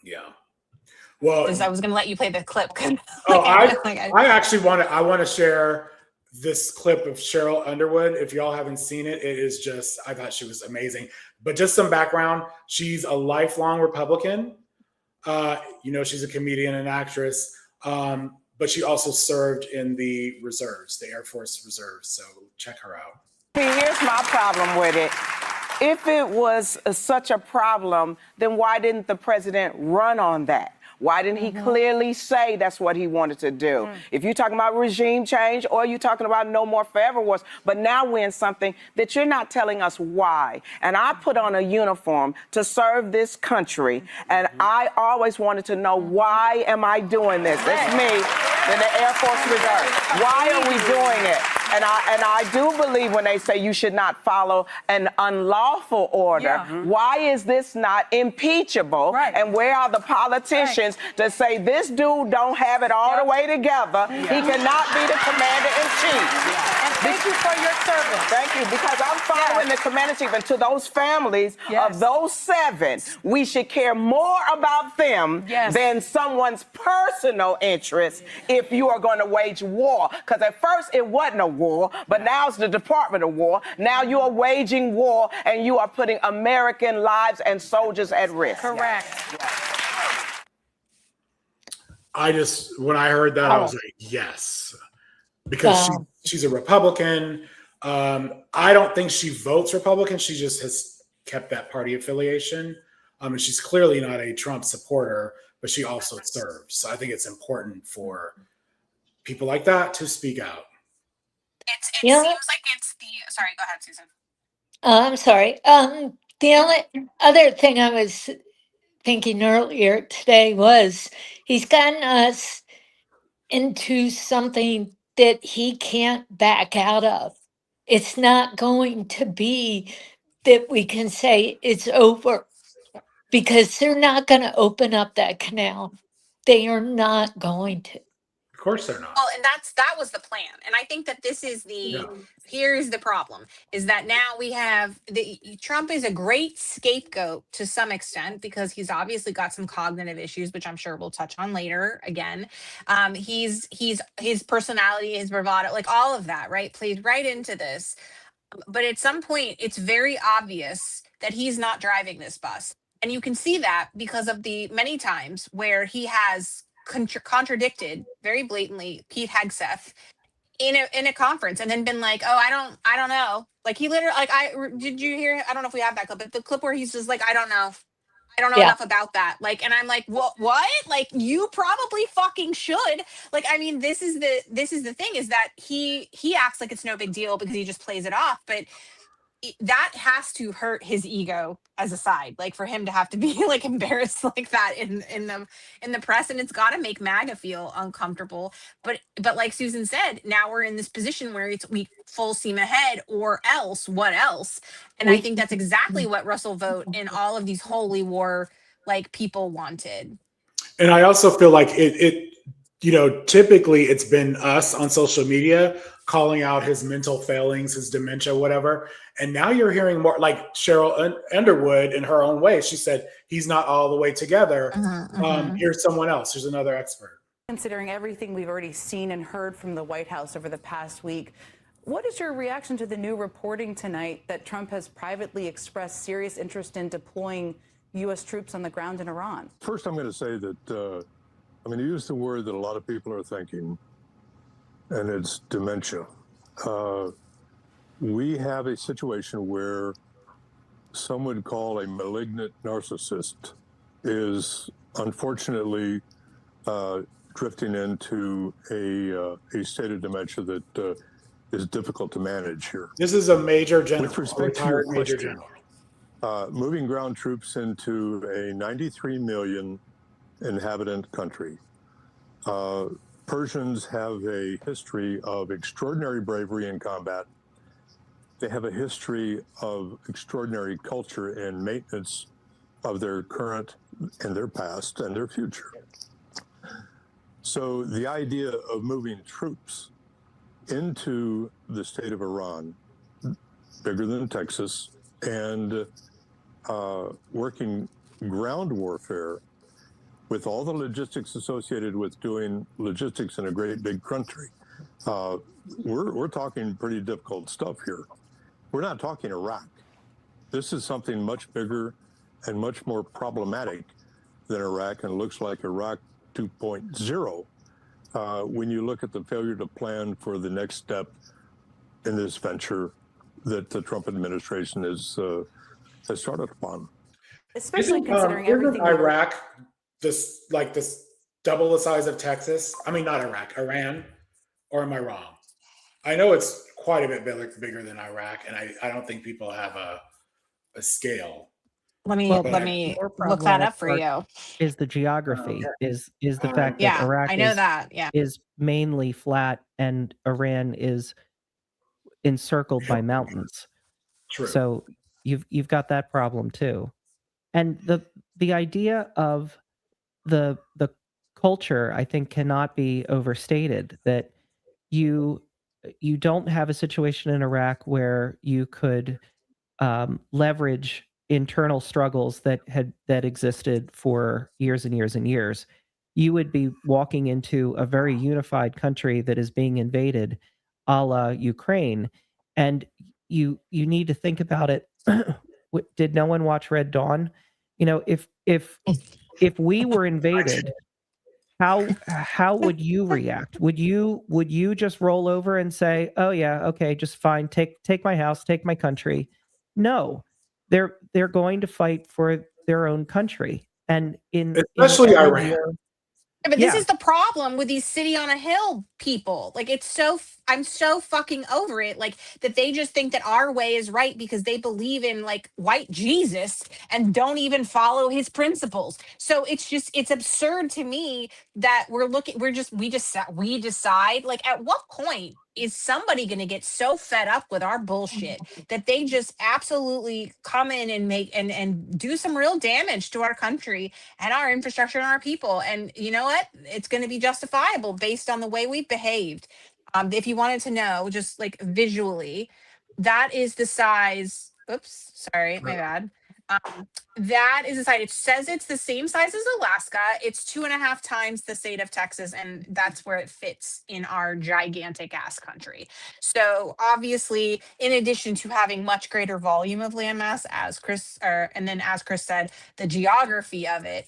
S1: Yeah. Well,
S9: I was going to let you play the clip.
S1: I actually want to share this clip of Cheryl Underwood. If y'all haven't seen it, it is just, I thought she was amazing. But just some background, she's a lifelong Republican. She's a comedian and actress. But she also served in the reserves, the Air Force Reserves. So check her out.
S22: Here's my problem with it. If it was such a problem, then why didn't the president run on that? Why didn't he clearly say that's what he wanted to do? If you're talking about regime change or you're talking about no more forever wars, but now we're in something that you're not telling us why. And I put on a uniform to serve this country, and I always wanted to know, why am I doing this? It's me in the Air Force Reserve. Why are we doing it? And I do believe when they say you should not follow an unlawful order. Why is this not impeachable? And where are the politicians to say this dude don't have it all the way together? He cannot be the commander-in-chief.
S23: And thank you for your service.
S22: Thank you, because I'm following the commander chief, and to those families of those 7, we should care more about them than someone's personal interest if you are going to wage war. Because at first it wasn't a war, but now it's the Department of War. Now you are waging war, and you are putting American lives and soldiers at risk.
S4: Correct.
S1: When I heard that, I was like, yes. Because she's a Republican. I don't think she votes Republican. She just has kept that party affiliation. And she's clearly not a Trump supporter, but she also serves. So I think it's important for people like that to speak out.
S9: It seems like it's the. Sorry, go ahead, Susan.
S14: I'm sorry. The only other thing I was thinking earlier today was he's gotten us into something that he can't back out of. It's not going to be that we can say it's over, because they're not going to open up that canal. They are not going to.
S1: Of course they're not.
S9: Well, and that was the plan. And I think that this is here's the problem, is that now we have Trump is a great scapegoat to some extent, because he's obviously got some cognitive issues, which I'm sure we'll touch on later again. He's his personality, his bravado, like all of that, right, plays right into this. But at some point, it's very obvious that he's not driving this bus. And you can see that because of the many times where he has contradicted very blatantly Pete Hegseth in a conference, and then been like, oh, I don't know. Like he literally, like, did you hear? I don't know if we have that clip, but the clip where he's just like, I don't know enough about that. Like, and I'm like, what? Like, you probably fucking should. Like, I mean, this is the thing, is that he acts like it's no big deal because he just plays it off, but that has to hurt his ego as a side, like for him to have to be like embarrassed like that in the press, and it's got to make MAGA feel uncomfortable. But like Susan said, now we're in this position where we full steam ahead, or else what else? And I think that's exactly what Russell Vogt and all of these holy war like people wanted.
S1: And I also feel like it typically it's been us on social media calling out his mental failings, his dementia, whatever. And now you're hearing more, like Cheryl Underwood in her own way. She said, he's not all the way together. Here's someone else. Here's another expert.
S5: Considering everything we've already seen and heard from the White House over the past week, what is your reaction to the new reporting tonight that Trump has privately expressed serious interest in deploying U.S. troops on the ground in Iran?
S7: First, I'm going to say that, I'm going to use the word that a lot of people are thinking, and it's dementia. We have a situation where some would call a malignant narcissist is unfortunately drifting into a state of dementia that is difficult to manage here.
S1: This is a major general.
S7: With respect to your question, moving ground troops into a 93 million inhabitant country. Persians have a history of extraordinary bravery in combat. They have a history of extraordinary culture and maintenance of their current and their past and their future. So the idea of moving troops into the state of Iran, bigger than Texas, and working ground warfare with all the logistics associated with doing logistics in a great big country, we're talking pretty difficult stuff here. We're not talking Iraq. This is something much bigger and much more problematic than Iraq, and looks like Iraq 2.0 when you look at the failure to plan for the next step in this venture that the Trump administration has started upon.
S5: Especially considering everything.
S1: Iraq, this double the size of Texas. I mean, not Iraq, Iran, or am I wrong? I know it's quite a bit bigger than Iraq, and I don't think people have a scale.
S9: Let me look that up for you.
S13: Is the geography, is the fact that Iraq is mainly flat and Iran is encircled by mountains.
S1: True.
S13: So you've got that problem too. And the idea of the culture, I think, cannot be overstated, that you don't have a situation in Iraq where you could leverage internal struggles that existed for years and years and years. You would be walking into a very unified country that is being invaded, a la Ukraine, and you need to think about it. Did no one watch Red Dawn? You know, if we were invaded, how would you react? Would you just roll over and say, "Oh yeah, okay, just fine. Take my house, take my country"? No, they're going to fight for their own country, and
S1: especially Iran.
S9: Yeah, but this is the problem with these city on a hill people. Like, I'm so fucking over it. Like, that they just think that our way is right because they believe in like white Jesus and don't even follow his principles. So it's absurd to me that we decide, like, at what point is somebody going to get so fed up with our bullshit that they just absolutely come in and make and do some real damage to our country and our infrastructure and our people? And you know what? It's going to be justifiable based on the way we've behaved. If you wanted to know, just like visually, that is the size. Oops, sorry, my bad. That is the size. It says it's the same size as Alaska. It's 2.5 times the state of Texas, and that's where it fits in our gigantic ass country. So obviously, in addition to having much greater volume of landmass, as Chris said, the geography of it,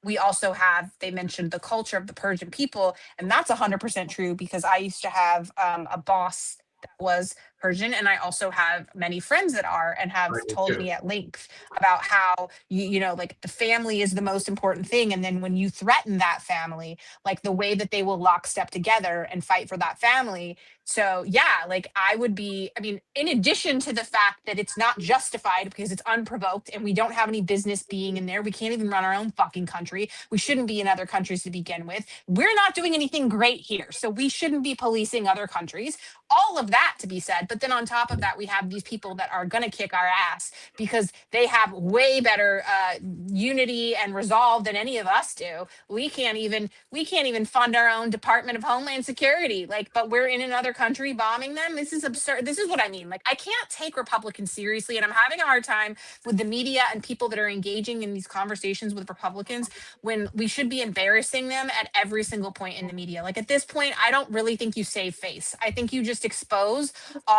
S9: we also have, they mentioned the culture of the Persian people, and that's 100% true because I used to have a boss that was Persian, and I also have many friends that are and have told me at length about how you know, like, the family is the most important thing, and then when you threaten that family, like the way that they will lockstep together and fight for that family. So yeah, like, I mean, in addition to the fact that it's not justified because it's unprovoked and we don't have any business being in there, we can't even run our own fucking country, we shouldn't be in other countries to begin with, we're not doing anything great here, so we shouldn't be policing other countries, all of that to be said. But then on top of that, we have these people that are going to kick our ass because they have way better unity and resolve than any of us do. We can't even fund our own Department of Homeland Security, like, but we're in another country bombing them. This is absurd. This is what I mean. Like, I can't take Republicans seriously, and I'm having a hard time with the media and people that are engaging in these conversations with Republicans when we should be embarrassing them at every single point in the media. Like, at this point, I don't really think you save face. I think you just expose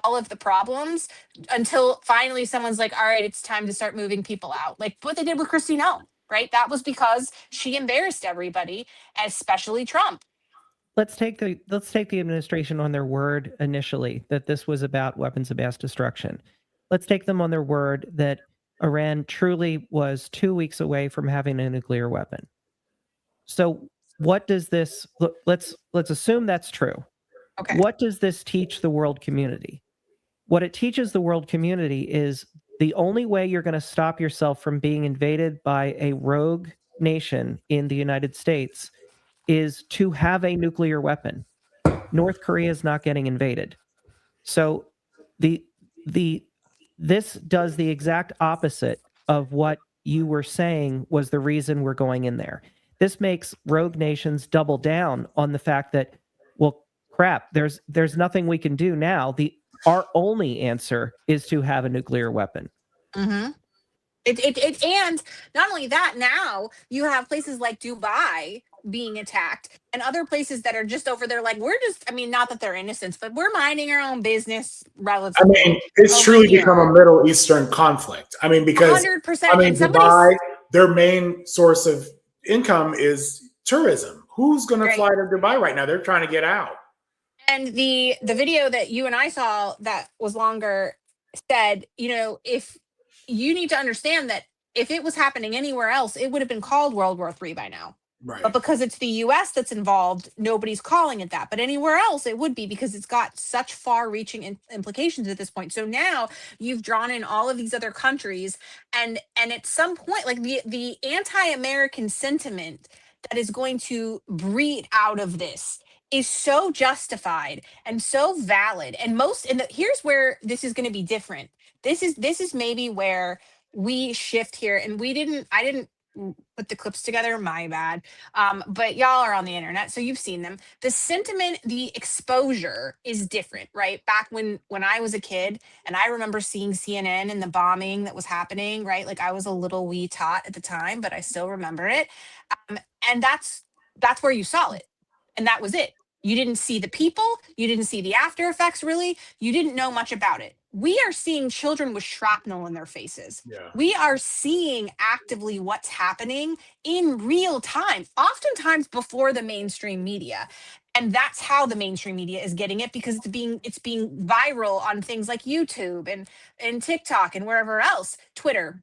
S9: all of the problems until finally someone's like, all right, it's time to start moving people out. Like what they did with Kristi Noem, right? That was because she embarrassed everybody, especially Trump.
S13: Let's take the administration on their word initially that this was about weapons of mass destruction. Let's take them on their word that Iran truly was 2 weeks away from having a nuclear weapon. So what does this, let's assume that's true.
S9: Okay.
S13: What does this teach the world community? What it teaches the world community is the only way you're going to stop yourself from being invaded by a rogue nation in the United States is to have a nuclear weapon. North Korea is not getting invaded. So this does the exact opposite of what you were saying was the reason we're going in there. This makes rogue nations double down on the fact that, well, crap, there's nothing we can do now. Our only answer is to have a nuclear weapon.
S9: Mm-hmm. And not only that, now you have places like Dubai being attacked and other places that are just over there like, not that they're innocents, but we're minding our own business relatively.
S1: I mean, it's truly become a Middle Eastern conflict. I mean, because
S9: 100%.
S1: Dubai, their main source of income is tourism. Who's going to fly to Dubai right now? They're trying to get out.
S9: And the video that you and I saw that was longer said, if you need to understand that if it was happening anywhere else, it would have been called World War III by now.
S1: Right.
S9: But because it's the US that's involved, nobody's calling it that. But anywhere else, it would be because it's got such far-reaching implications at this point. So now you've drawn in all of these other countries, and at some point, like the anti-American sentiment that is going to breed out of this is so justified and so valid. And here's where this is going to be different. This is maybe where we shift here. And I didn't put the clips together. My bad. But y'all are on the internet, so you've seen them. The sentiment, the exposure is different, right? Back when I was a kid, and I remember seeing CNN and the bombing that was happening, right? Like I was a little wee tot at the time, but I still remember it. And that's where you saw it, and that was it. You didn't see the people. You didn't see the after effects, really. You didn't know much about it. We are seeing children with shrapnel in their faces.
S1: Yeah.
S9: We are seeing actively what's happening in real time, oftentimes before the mainstream media. And that's how the mainstream media is getting it, because it's being viral on things like YouTube and TikTok and wherever else, Twitter.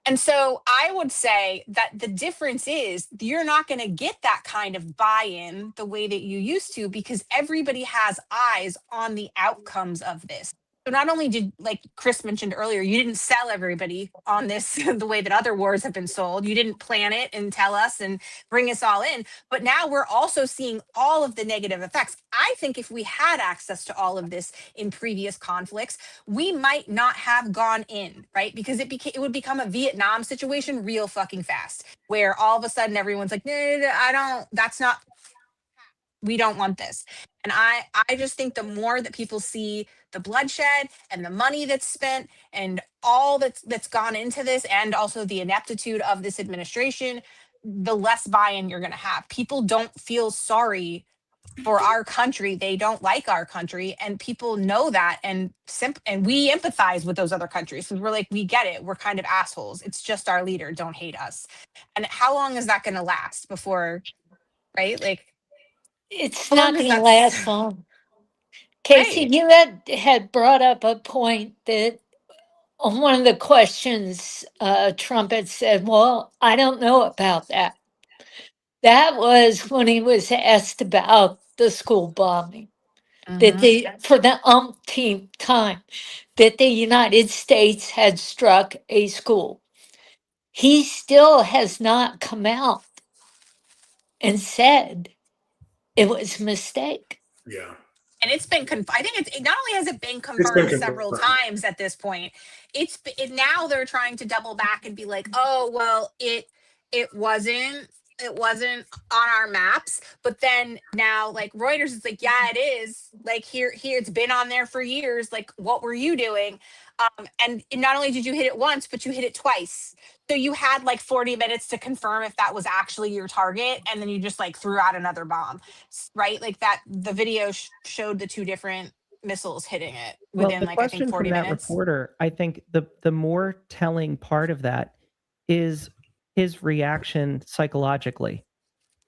S9: And so I would say that the difference is you're not going to get that kind of buy-in the way that you used to, because everybody has eyes on the outcomes of this. So not only did, like Chris mentioned earlier, you didn't sell everybody on this the way that other wars have been sold. You didn't plan it and tell us and bring us all in. But now we're also seeing all of the negative effects. I think if we had access to all of this in previous conflicts, we might not have gone in, right? Because it would become a Vietnam situation real fucking fast, where all of a sudden everyone's like, no, we don't want this. And I just think the more that people see the bloodshed and the money that's spent and all that's gone into this, and also the ineptitude of this administration, the less buy-in you're going to have. People don't feel sorry for our country. They don't like our country, and people know that, and we empathize with those other countries. So we're like, we get it. We're kind of assholes. It's just our leader. Don't hate us. And how long is that going to last before, right? Like,
S14: it's not going to last long. Casey,
S9: Right.
S14: you had brought up a point that on one of the questions, Trump had said, well, I don't know about that. That was when he was asked about the school bombing, that for the umpteenth time, that the United States had struck a school. He still has not come out and said it was a mistake.
S1: Yeah.
S9: And it's been, I think it not only has it been confirmed several times at this point, now they're trying to double back and be like, oh, well, it wasn't on our maps. But then now, like, Reuters is like, yeah, it is. Like, here it's been on there for years. Like, what were you doing? And not only did you hit it once, but you hit it twice. So you had like 40 minutes to confirm if that was actually your target, and then you just like threw out another bomb, right? Like that, the video showed the two different missiles hitting it within, like, I think 40
S13: that
S9: minutes.
S13: Reporter, I think the more telling part of that is his reaction psychologically,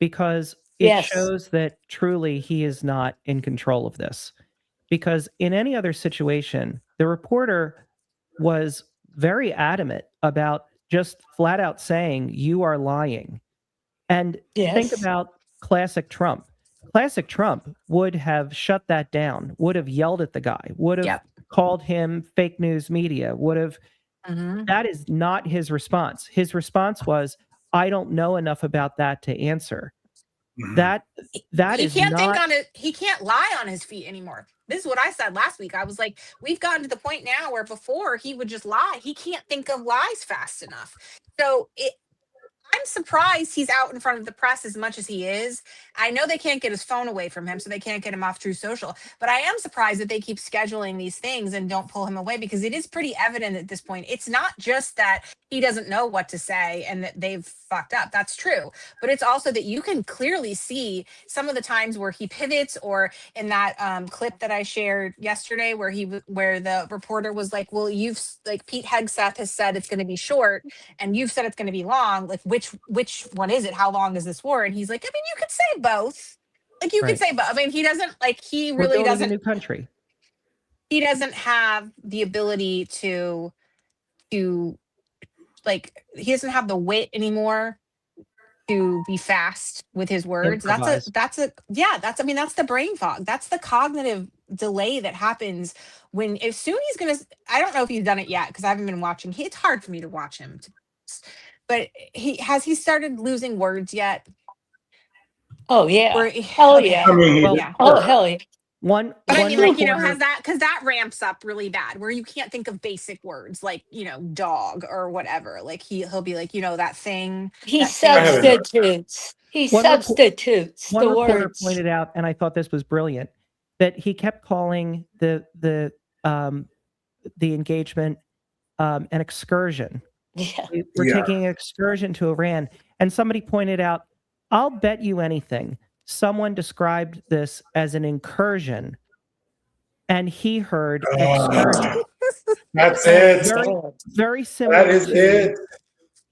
S13: because it shows that truly he is not in control of this. Because in any other situation, the reporter was very adamant about just flat out saying, you are lying. And think about classic Trump. Classic Trump would have shut that down, would have yelled at the guy, would have called him fake news media, would have. That is not his response. His response was, I don't know enough about that to answer. That
S9: He
S13: is
S9: can't think
S13: not.
S9: on it. He can't lie on his feet anymore. This is what I said last week. I was like, we've gotten to the point now where before he would just lie. He can't think of lies fast enough. So I'm surprised he's out in front of the press as much as he is. I know they can't get his phone away from him, so they can't get him off True Social. But I am surprised that they keep scheduling these things and don't pull him away, because it is pretty evident at this point. It's not just that he doesn't know what to say and that they've fucked up. That's true. But it's also that you can clearly see some of the times where he pivots, or in that clip that I shared yesterday where the reporter was like, well, Pete Hegseth has said it's going to be short and you've said it's going to be long. Like, which one is it? How long is this war? And he's like, I mean, you could say both. Like, you could say both. I mean, he doesn't, like, he
S13: We're
S9: really
S13: building
S9: doesn't.
S13: a new country.
S9: He doesn't have the ability to like, he doesn't have the wit anymore to be fast with his words.
S13: Improvise.
S9: That's the brain fog. That's the cognitive delay that happens when, as soon he's gonna, I don't know if he's done it yet because I haven't been watching. It's hard for me to watch him, but he started losing words yet?
S14: Oh yeah.
S9: Where,
S14: Hell yeah.
S1: I mean,
S14: Well, oh hell yeah.
S9: But I
S13: one
S9: mean, like, you know,
S13: reporter-
S9: has that, because that ramps up really bad where you can't think of basic words like, you know, dog or whatever. Like he'll be like, you know, that thing.
S14: He
S9: that thing-
S14: substitutes. He
S13: One repo-
S14: substitutes
S13: One
S14: the
S13: reporter
S14: words.
S13: pointed out, and I thought this was brilliant, that he kept calling the engagement an excursion.
S14: Yeah.
S13: We're taking an excursion to Iran, and somebody pointed out, "I'll bet you anything." Someone described this as an incursion, and he heard excursion.
S1: That's it.
S13: Very similar.
S1: That is it.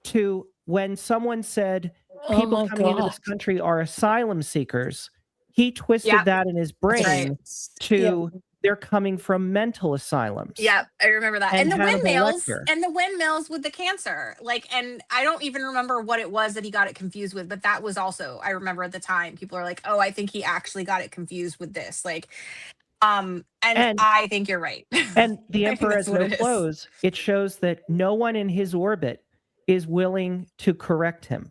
S13: To when someone said
S14: Oh
S13: people
S14: my
S13: coming into this
S14: God.
S13: country are asylum seekers, he twisted
S9: Yeah.
S13: that in his
S9: That's
S13: brain
S9: right.
S13: to they're coming from mental asylums.
S9: Yeah, I remember that.
S13: And
S9: And the
S13: Hannibal
S9: windmills
S13: Lecter.
S9: and the windmills with the cancer. Like, and I don't even remember what it was that he got it confused with, but that was also, I remember at the time, people are like, oh, I think he actually got it confused with this. Like, and I think you're right.
S13: And the
S9: I think
S13: emperor
S9: that's
S13: has
S9: what
S13: no
S9: it is.
S13: clothes. It shows that no one in his orbit is willing to correct him.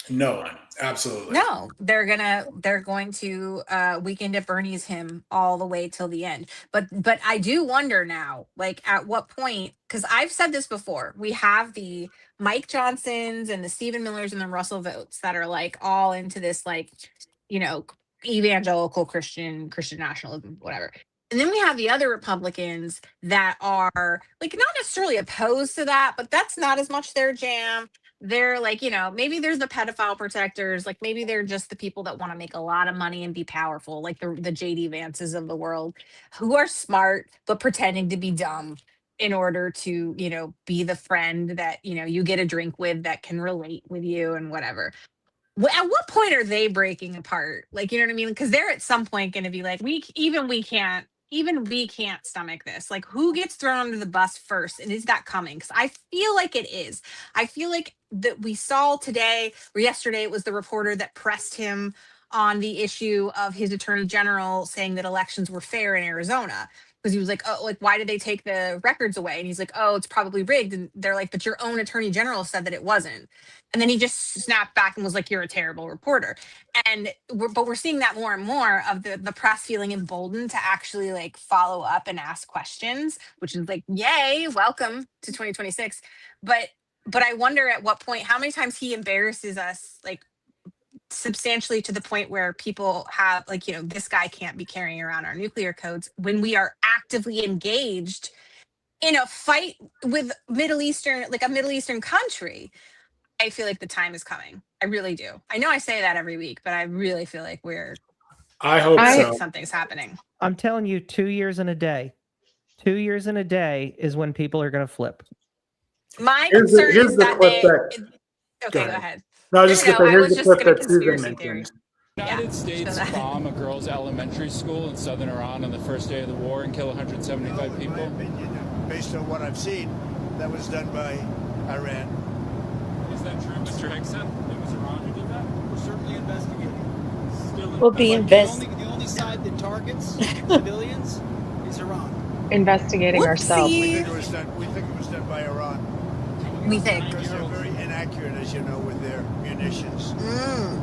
S1: No one. Absolutely.
S9: No, they're going to Weekend at Bernie's him all the way till the end. But I do wonder now, like at what point, because I've said this before, we have the Mike Johnsons and the Stephen Millers and the Russell Votes that are like all into this, like, you know, evangelical Christian nationalism, whatever. And then we have the other Republicans that are like not necessarily opposed to that, but that's not as much their jam. They're like, you know, maybe there's the pedophile protectors, like maybe they're just the people that want to make a lot of money and be powerful, like the JD Vances of the world, who are smart but pretending to be dumb in order to, you know, be the friend that, you know, you get a drink with that can relate with you and whatever. At what point are they breaking apart? Like, you know what I mean? Because they're at some point going to be like, we can't stomach this. Like, who gets thrown under the bus first? And is that coming? Because I feel like it is. I feel like that we saw today or yesterday, it was the reporter that pressed him on the issue of his attorney general saying that elections were fair in Arizona. Because he was like, oh, like, why did they take the records away? And he's like, oh, it's probably rigged. And they're like, but your own attorney general said that it wasn't. And then he just snapped back and was like, you're a terrible reporter. And we're seeing that more and more of the press feeling emboldened to actually like follow up and ask questions, which is like, yay, welcome to 2026. But I wonder at what point, how many times he embarrasses us, like substantially to the point where people have like, you know, this guy can't be carrying around our nuclear codes when we are actively engaged in a fight with a Middle Eastern country. I feel like the time is coming. I really do. I know I say that every week, but I really feel like
S1: I hope so.
S9: something's happening.
S13: I'm telling you, 2 years and a day. 2 years and a day is when people are going to flip.
S9: My concern is that they. Okay, go ahead.
S1: No, I was just going to say, here's the clip that Susan
S9: conspiracy
S1: mentioned.
S9: theory.
S6: United States bomb a girls' elementary school in southern Iran on the first day of the war and kill 175 people?
S8: In my opinion, based on what I've seen, that was done by Iran.
S6: Is that true, Mr. Hickson? It was Iran who did that? We're certainly investigating. Still
S14: We'll be
S6: The only side that targets civilians is Iran.
S3: Investigating ourselves.
S8: We think it was done by Iran.
S9: We think.
S8: Because they're very inaccurate, as you know, with their munitions.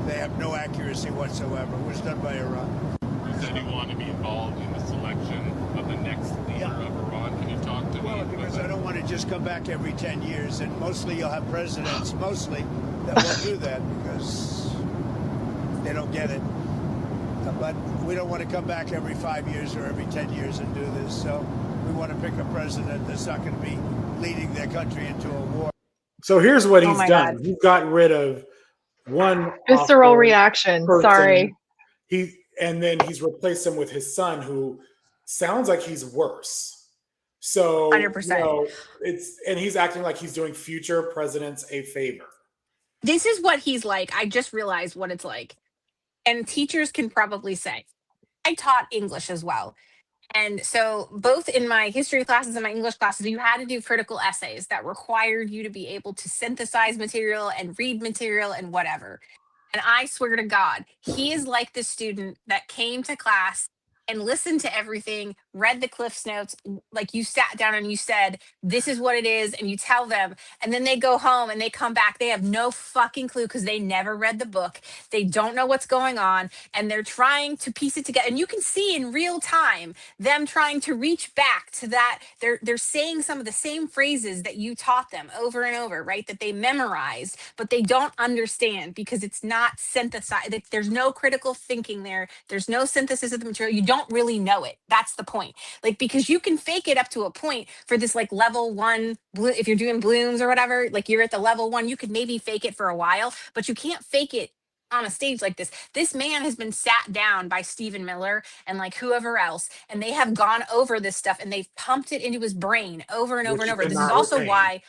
S8: They have no accuracy whatsoever. It was done by Iran.
S23: You said you want to be involved in the selection of the next leader of Iran. Can you talk to me?
S8: Well, because I don't want to just come back every 10 years, and mostly you'll have presidents, that will do that because they don't get it. But we don't want to come back every 5 years or every 10 years and do this. So we want to pick a president that's not going to be leading their country into a war.
S1: So here's what
S3: Oh
S1: he's
S3: my
S1: done.
S3: God.
S1: He's got rid of one
S3: Visceral
S1: awful
S3: reaction.
S1: person.
S3: Sorry.
S1: And then he's replaced him with his son, who sounds like he's worse. So
S9: 100%.
S1: you know, and he's acting like he's doing future presidents a favor.
S9: This is what he's like. I just realized what it's like. And teachers can probably say, I taught English as well. And so both in my history classes and my English classes, you had to do critical essays that required you to be able to synthesize material and read material and whatever. And I swear to God, he is like the student that came to class and listened to everything, read the Cliff's Notes, like you sat down and you said, this is what it is, and you tell them, and then they go home and they come back, they have no fucking clue because they never read the book. They don't know what's going on, and they're trying to piece it together. And you can see in real time them trying to reach back to that. They're saying some of the same phrases that you taught them over and over, right? That they memorized, but they don't understand because it's not synthesized. There's no critical thinking there. There's no synthesis of the material. You don't really know it. That's the point. Like, because you can fake it up to a point for this like level 1, if you're doing blooms or whatever, like you're at the level 1, you could maybe fake it for a while, but you can't fake it on a stage like this. This man has been sat down by Stephen Miller and like whoever else, and they have gone over this stuff and they've pumped it into his brain over and over and over. This is also why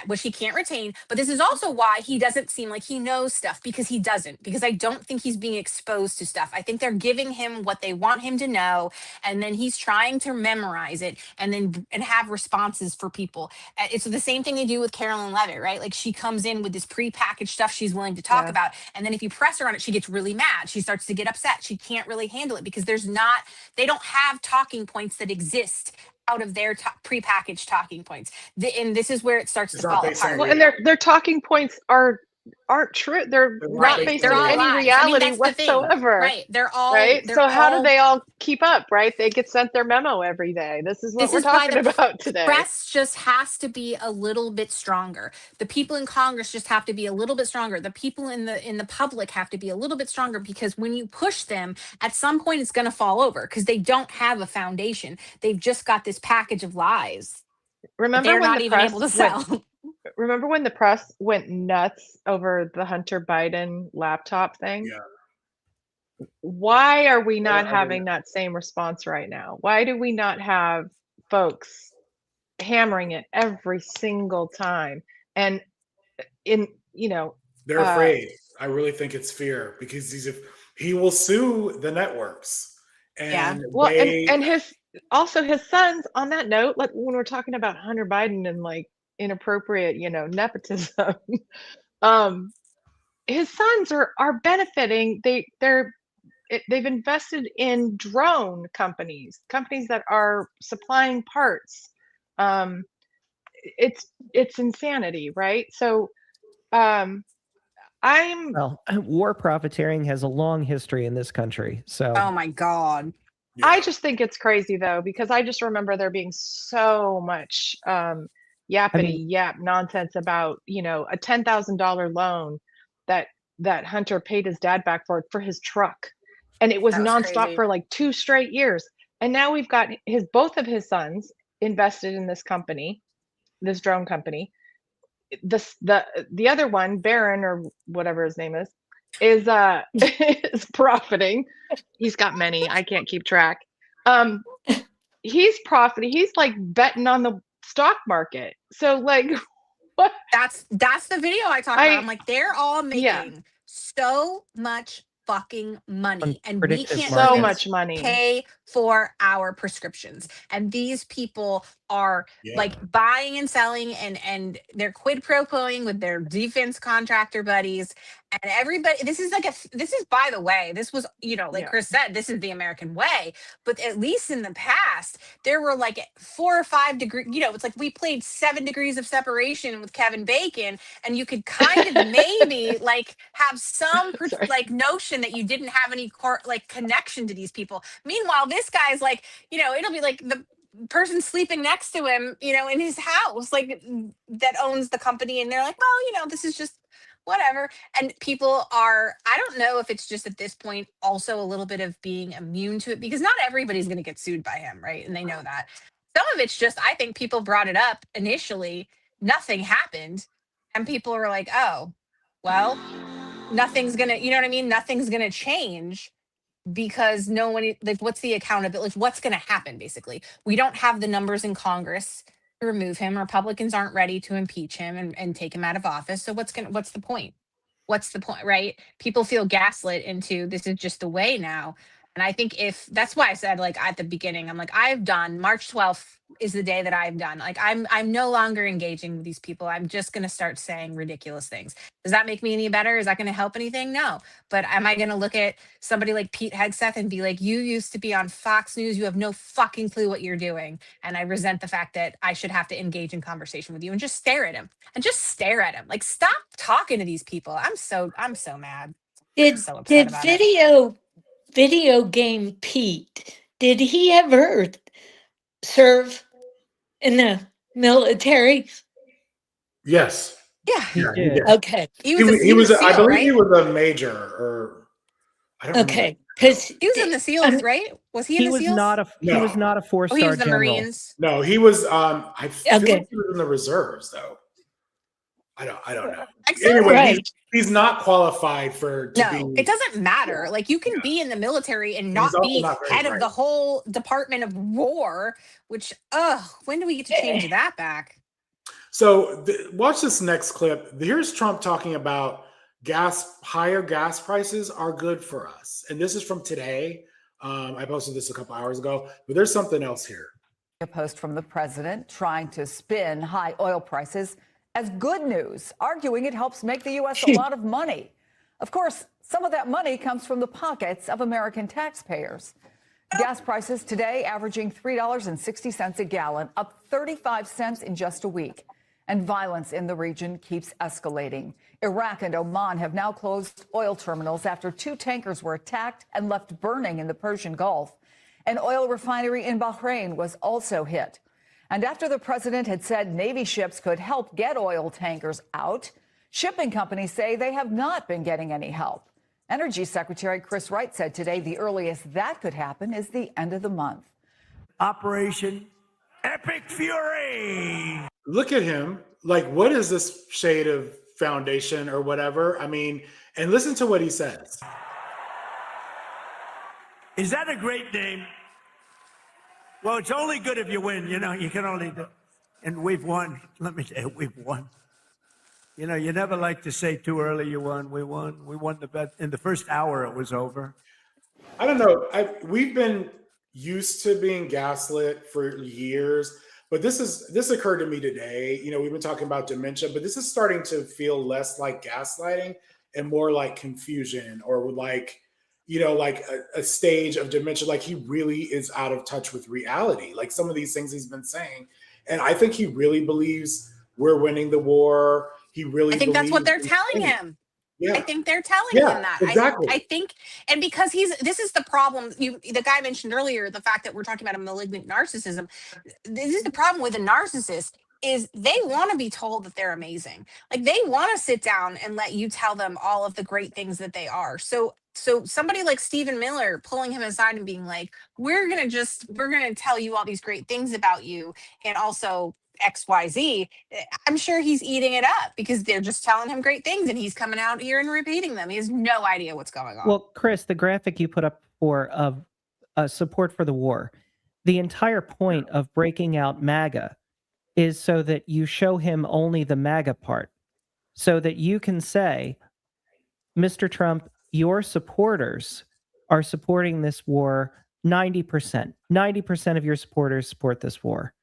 S9: which he can't retain, but this is also why he doesn't seem like he knows stuff, because he doesn't, because I don't think he's being exposed to stuff. I think they're giving him what they want him to know, and then he's trying to memorize it and have responses for people. It's the same thing they do with Carolyn Levitt, right? Like she comes in with this prepackaged stuff she's willing to talk about, and then if you press her on it, she gets really mad. She starts to get upset. She can't really handle it because they don't have talking points that exist out of their prepackaged talking points. And this is where it starts to fall apart.
S3: Well, and their talking points aren't true. They're not based on any reality whatsoever.
S9: Right. They're all
S3: right. So how do they all keep up? Right. They get sent their memo every day. This is what we're talking about today.
S9: Press just has to be a little bit stronger. The people in Congress just have to be a little bit stronger. The people in the public have to be a little bit stronger, because when you push them, at some point it's going to fall over because they don't have a foundation. They've just got this package of lies.
S3: Remember
S9: they're
S3: when
S9: not
S3: the
S9: even
S3: press
S9: able to sell.
S3: Remember when the press went nuts over the Hunter Biden laptop thing?
S1: Yeah.
S3: Why are we not having that same response right now? Why do we not have folks hammering it every single time? And
S1: they're afraid. I really think it's fear, because he will sue the networks. And
S3: well, and his sons, on that note, like when we're talking about Hunter Biden and like inappropriate, nepotism, his sons are benefiting. They've invested in drone companies that are supplying parts. It's insanity, right? So
S13: war profiteering has a long history in this country. So
S9: oh my God.
S3: Yeah. I just think it's crazy though, because I just remember there being so much yap nonsense about, a $10,000 loan that Hunter paid his dad back for his truck. And it was nonstop crazy for like 2 straight years. And now we've got both of his sons invested in this company, this drone company. The other one, Barron or whatever his name is is profiting. He's got many. I can't keep track. He's profiting. He's like betting on the stock market. So like, what?
S9: That's the video I talked about. I'm like, they're all making so much fucking money, and we can't
S3: so much money
S9: pay for our prescriptions. And these people are like buying and selling, and they're quid pro quoing with their defense contractor buddies. And everybody, this is by the way, this was, Chris said, this is the American way. But at least in the past, there were like 4 or 5 degrees, it's like we played 7 degrees of separation with Kevin Bacon, and you could kind of maybe like have some like notion that you didn't have any connection to these people. Meanwhile, this guy's like, it'll be like the person sleeping next to him, in his house, like that owns the company. And they're like, well, this is just whatever. And people are, I don't know if it's just at this point also a little bit of being immune to it, because not everybody's going to get sued by him, right? And they know that. Some of it's just, I think people brought it up initially, nothing happened, and people were like, oh, well, nothing's going to, nothing's going to change, because no one, like, what's the accountability? What's going to happen? Basically, we don't have the numbers in Congress to remove him. Republicans aren't ready to impeach him and take him out of office. So what's the point? What's the point, right? People feel gaslit into this is just the way now. And I think if that's why I said, like, at the beginning, I'm like, I've done March 12th is the day that I've done. Like, I'm no longer engaging with these people. I'm just going to start saying ridiculous things. Does that make me any better? Is that going to help anything? No. But am I going to look at somebody like Pete Hegseth and be like, you used to be on Fox News. You have no fucking clue what you're doing. And I resent the fact that I should have to engage in conversation with you and just stare at him Like, stop talking to these people. I'm so mad. I'm so upset
S14: Did
S9: about it.
S14: video game Pete, did he ever serve in the military?
S1: Yes.
S9: Yeah.
S1: He did.
S14: Okay.
S1: He was I believe he was a major, or I don't remember.
S14: Okay, because
S9: he was in the SEALs, right? Was he in the SEALs?
S13: He was not a four-star
S9: he was the
S13: general.
S9: Marines.
S1: No, he was. I feel
S14: Okay.
S1: like he was in the reserves, though. I don't know.
S9: Exactly.
S1: Anyway,
S14: Right.
S1: he's not qualified to
S9: No,
S1: be.
S9: it doesn't matter. Like, you can be in the military and not
S1: also
S9: be
S1: not very
S9: head of
S1: bright.
S9: the whole Department of War, which, when do we get to change that back?
S1: So watch this next clip. Here's Trump talking about higher gas prices are good for us. And this is from today. I posted this a couple hours ago, but there's something else here.
S10: A post from the president trying to spin high oil prices as good news, arguing it helps make the U.S. a lot of money. Of course, some of that money comes from the pockets of American taxpayers. Gas prices today averaging $3.60 a gallon, up 35 cents in just a week. And violence in the region keeps escalating. Iraq and Oman have now closed oil terminals after 2 tankers were attacked and left burning in the Persian Gulf. An oil refinery in Bahrain was also hit. And after the president had said Navy ships could help get oil tankers out, shipping companies say they have not been getting any help. Energy Secretary Chris Wright said today the earliest that could happen is the end of the month.
S8: Operation Epic Fury.
S1: Look at him. Like, what is this shade of foundation or whatever? I mean, and listen to what he says.
S8: Is that a great name? Well, it's only good if you win. You know, you can only do. And we've won. Let me tell you, we've won. You know, you never like to say too early you won. We won. We won the bet. In the first hour, it was over.
S1: I don't know. We've been used to being gaslit for years, but this occurred to me today. You know, we've been talking about dementia, but this is starting to feel less like gaslighting and more like confusion, or like, you know, like a stage of dementia. Like, he really is out of touch with reality. Like, some of these things he's been saying. And I think he really believes we're winning the war. He really
S9: I think that's what they're
S1: believes
S9: telling him.
S1: Yeah.
S9: I think they're telling
S1: Yeah,
S9: him that.
S1: exactly.
S9: I think, and because this is the problem. The guy mentioned earlier, the fact that we're talking about a malignant narcissism. This is the problem with a narcissist, is they want to be told that they're amazing. Like, they want to sit down and let you tell them all of the great things that they are. So somebody like Stephen Miller pulling him aside and being like, we're going to tell you all these great things about you, and also XYZ, I'm sure he's eating it up because they're just telling him great things and he's coming out here and repeating them. He has no idea what's going on.
S13: Well, Chris, the graphic you put up for support for the war, the entire point of breaking out MAGA is so that you show him only the MAGA part, so that you can say, Mr. Trump, your supporters are supporting this war 90%. 90% of your supporters support this war.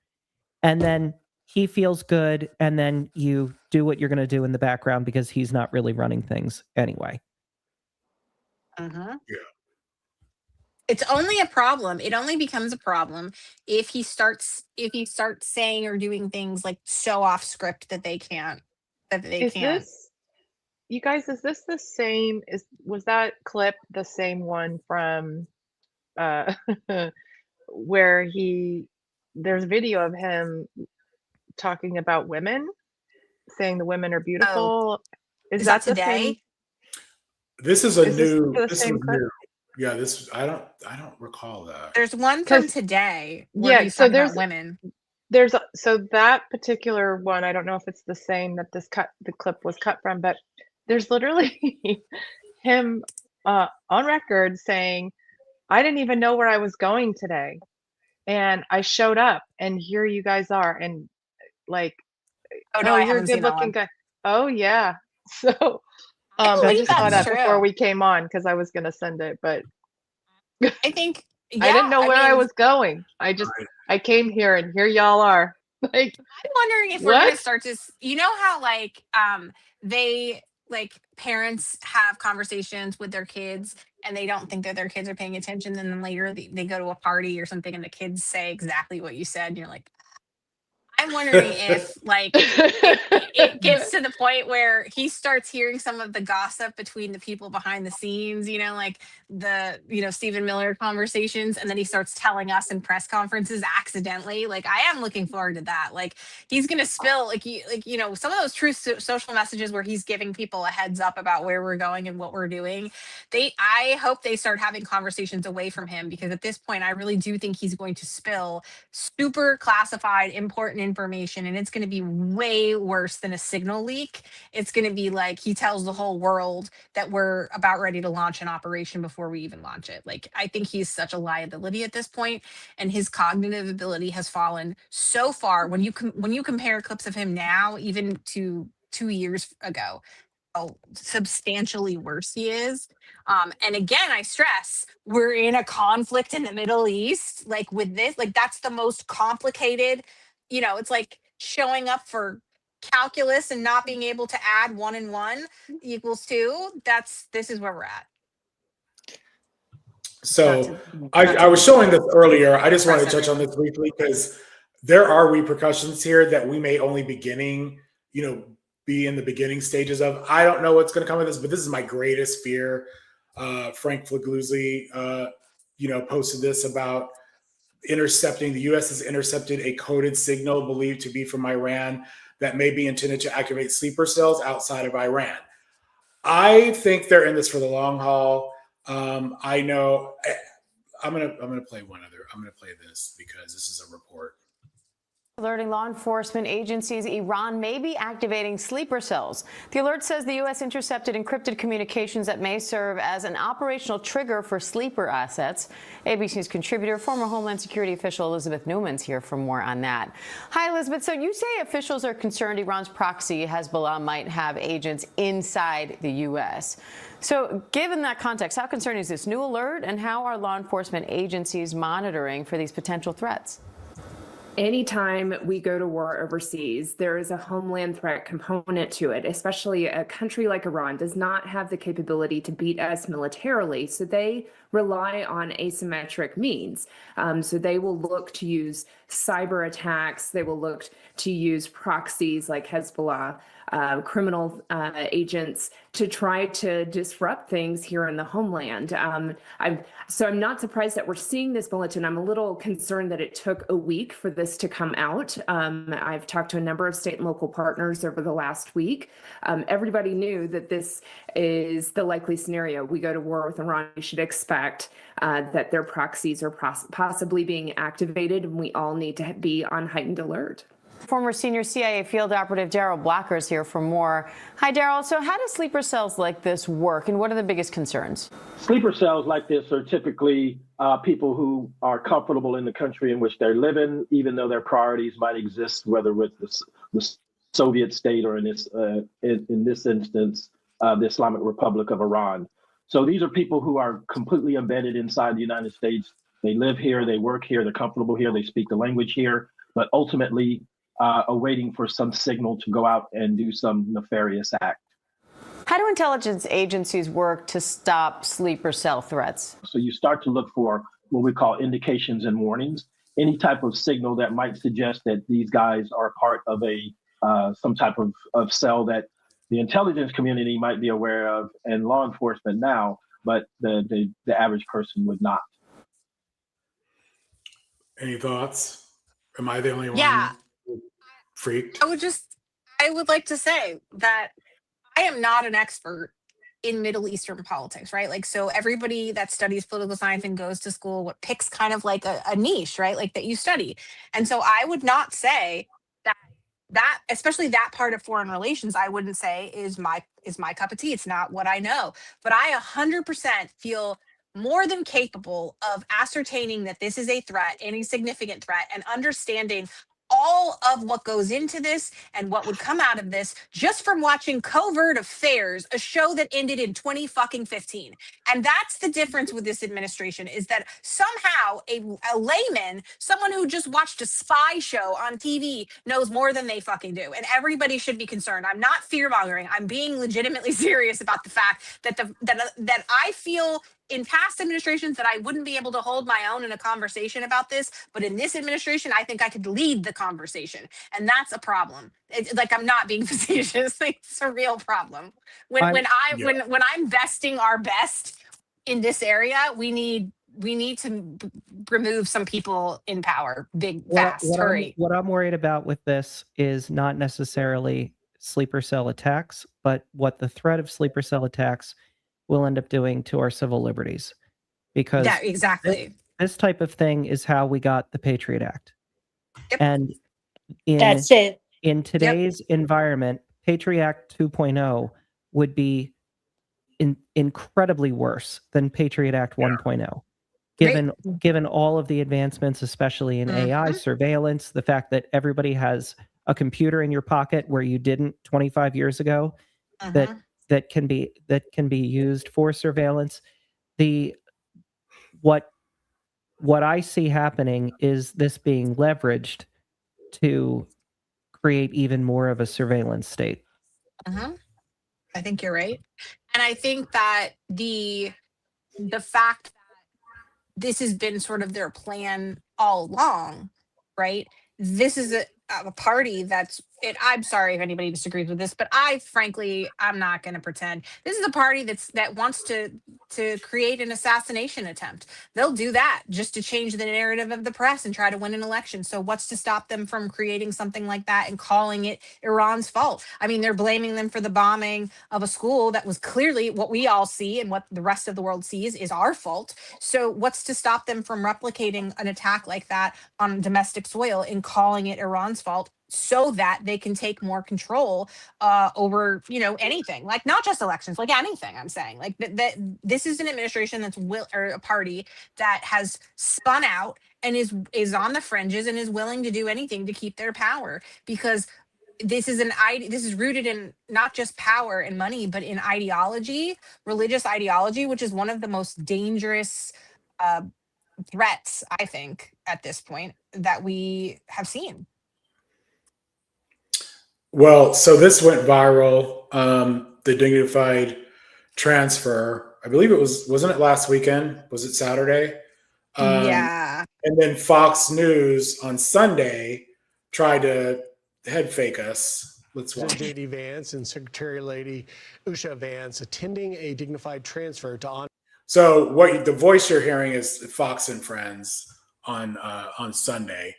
S13: And then he feels good, and then you do what you're going to do in the background because he's not really running things anyway.
S9: Yeah.
S1: Yeah.
S9: It's only a problem. It only becomes a problem if he starts saying or doing things like so off script that they can't.
S3: You guys, is this the same? Was that clip the same one from where there's video of him talking about women, saying the women are beautiful? Is that
S9: today?
S3: The same?
S1: This is
S3: new.
S1: Yeah, I don't recall that.
S9: There's one from today where he's talking about women.
S3: So that particular one, I don't know if it's the same that the clip was cut from, but there's literally him on record saying, I didn't even know where I was going today, and I showed up, and here you guys are, and like, you're a good looking guy. Oh yeah. So I just saw that before we came on because I was gonna send it, but
S9: I think,
S3: I didn't know where I
S9: mean,
S3: was going. I came here and here y'all are. Like,
S9: I'm wondering if we're
S3: what?
S9: gonna start to, you know how like they like parents have conversations with their kids and they don't think that their kids are paying attention, and then later they go to a party or something and the kids say exactly what you said, and you're like, I'm wondering if like it gets to the point where he starts hearing some of the gossip between the people behind the scenes, you know, like the, you know, Stephen Miller conversations, and then he starts telling us in press conferences accidentally. Like, I am looking forward to that. Like, he's gonna spill you know, some of those true social messages where he's giving people a heads up about where we're going and what we're doing. I hope they start having conversations away from him, because at this point I really do think he's going to spill super classified important information, and it's going to be way worse than a signal leak. It's going to be like he tells the whole world that we're about ready to launch an operation before we even launch it. Like, I think he's such a liability at this point, and his cognitive ability has fallen so far when you compare clips of him now even to 2 years ago, how substantially worse he is. And again, I stress, we're in a conflict in the Middle East. Like, with this, like, that's the most complicated, you know, it's like showing up for calculus and not being able to add 1 and 1 equals 2. This is where we're at.
S1: So I was showing this earlier. I just wanted to touch on this briefly because there are repercussions here that we may only beginning, you know, be in the beginning stages of. I don't know what's going to come of this, but this is my greatest fear. Frank Figliuzzi, you know, posted this about intercepting. The U.S. has intercepted a coded signal believed to be from Iran that may be intended to activate sleeper cells outside of Iran. I think they're in this for the long haul. I know. I'm gonna play one other. I'm gonna play this because this is a report.
S2: Alerting law enforcement agencies Iran may be activating sleeper cells. The alert says the U.S. intercepted encrypted communications that may serve as an operational trigger for sleeper assets. ABC News contributor, former Homeland Security official Elizabeth Newman's here for more on that. Hi, Elizabeth. So you say officials are concerned Iran's proxy, Hezbollah, might have agents inside the U.S. So given that context, how concerning is this new alert, and how are law enforcement agencies monitoring for these potential threats?
S11: Anytime we go to war overseas, there is a homeland threat component to it, especially a country like Iran does not have the capability to beat us militarily. So they rely on asymmetric means. So they will look to use cyber attacks. They will look to use proxies like Hezbollah, criminal agents to try to disrupt things here in the homeland. So I'm not surprised that we're seeing this bulletin. I'm a little concerned that it took a week for this to come out. I've talked to a number of state and local partners over the last week. Everybody knew that this is the likely scenario. We go to war with Iran, we should expect that their proxies are possibly being activated, and we all need to be on heightened alert.
S2: Former senior CIA field operative Daryl Blacker is here for more. Hi, Daryl. So how do sleeper cells like this work, and what are the biggest concerns?
S12: Sleeper cells like this are typically people who are comfortable in the country in which they're living, even though their priorities might exist, whether with the Soviet state or in this instance, the Islamic Republic of Iran. So these are people who are completely embedded inside the United States. They live here, they work here, they're comfortable here, they speak the language here, but ultimately are waiting for some signal to go out and do some nefarious act.
S2: How do intelligence agencies work to stop sleeper cell threats?
S12: So you start to look for what we call indications and warnings, any type of signal that might suggest that these guys are part of some type of cell that the intelligence community might be aware of and law enforcement now, but the average person would not.
S1: Any thoughts? Am I the only one?
S9: Yeah.
S1: Freaked?
S9: I would like to say that I am not an expert in Middle Eastern politics, right? Like, so everybody that studies political science and goes to school picks kind of like a niche, right? Like that you study. And so I would not say that especially that part of foreign relations, I wouldn't say is my cup of tea. It's not what I know, but I 100% feel more than capable of ascertaining that this is a threat, any significant threat, and understanding all of what goes into this and what would come out of this just from watching Covert Affairs, a show that ended in 2015. And that's the difference with this administration, is that somehow a layman, someone who just watched a spy show on TV, knows more than they fucking do. And everybody should be concerned. I'm not fear mongering. I'm being legitimately serious about the fact that that I feel in past administrations that I wouldn't be able to hold my own in a conversation about this, but in this administration, I think I could lead the conversation, and that's a problem. It's like, I'm not being facetious; it's a real problem. When I'm vesting our best in this area, we need to remove some people in power, fast, hurry.
S13: What I'm worried about with this is not necessarily sleeper cell attacks, but what the threat of sleeper cell attacks will end up doing to our civil liberties, because
S9: yeah, exactly.
S13: This type of thing is how we got the Patriot Act.
S9: Yep.
S13: And
S14: That's it.
S13: In today's environment, Patriot Act 2.0 would be incredibly worse than Patriot Act 1.0. Given all of the advancements, especially in AI surveillance, the fact that everybody has a computer in your pocket where you didn't 25 years ago, that can be used for surveillance. What I see happening is this being leveraged to create even more of a surveillance state.
S9: I think you're right. And I think that the fact that this has been sort of their plan all along, right? This is a party that's it. I'm sorry if anybody disagrees with this, but I'm not going to pretend. This is a party that wants to create an assassination attempt. They'll do that just to change the narrative of the press and try to win an election. So what's to stop them from creating something like that and calling it Iran's fault? I mean, they're blaming them for the bombing of a school that was clearly what we all see and what the rest of the world sees is our fault. So what's to stop them from replicating an attack like that on domestic soil and calling it Iran's fault, so that they can take more control over, anything, like not just elections, like anything. I'm saying, like that this is an administration or a party that has spun out and is on the fringes and is willing to do anything to keep their power, because this is rooted in not just power and money, but in ideology, religious ideology, which is one of the most dangerous threats, I think, at this point that we have seen.
S1: Well, so this went viral. The dignified transfer, I believe wasn't it last weekend? Was it Saturday?
S9: Yeah.
S1: And then Fox News on Sunday tried to head fake us. Let's watch.
S15: J.D. Vance and Secretary Lady Usha Vance attending a dignified transfer to honor.
S1: So the voice you're hearing is Fox and Friends on Sunday.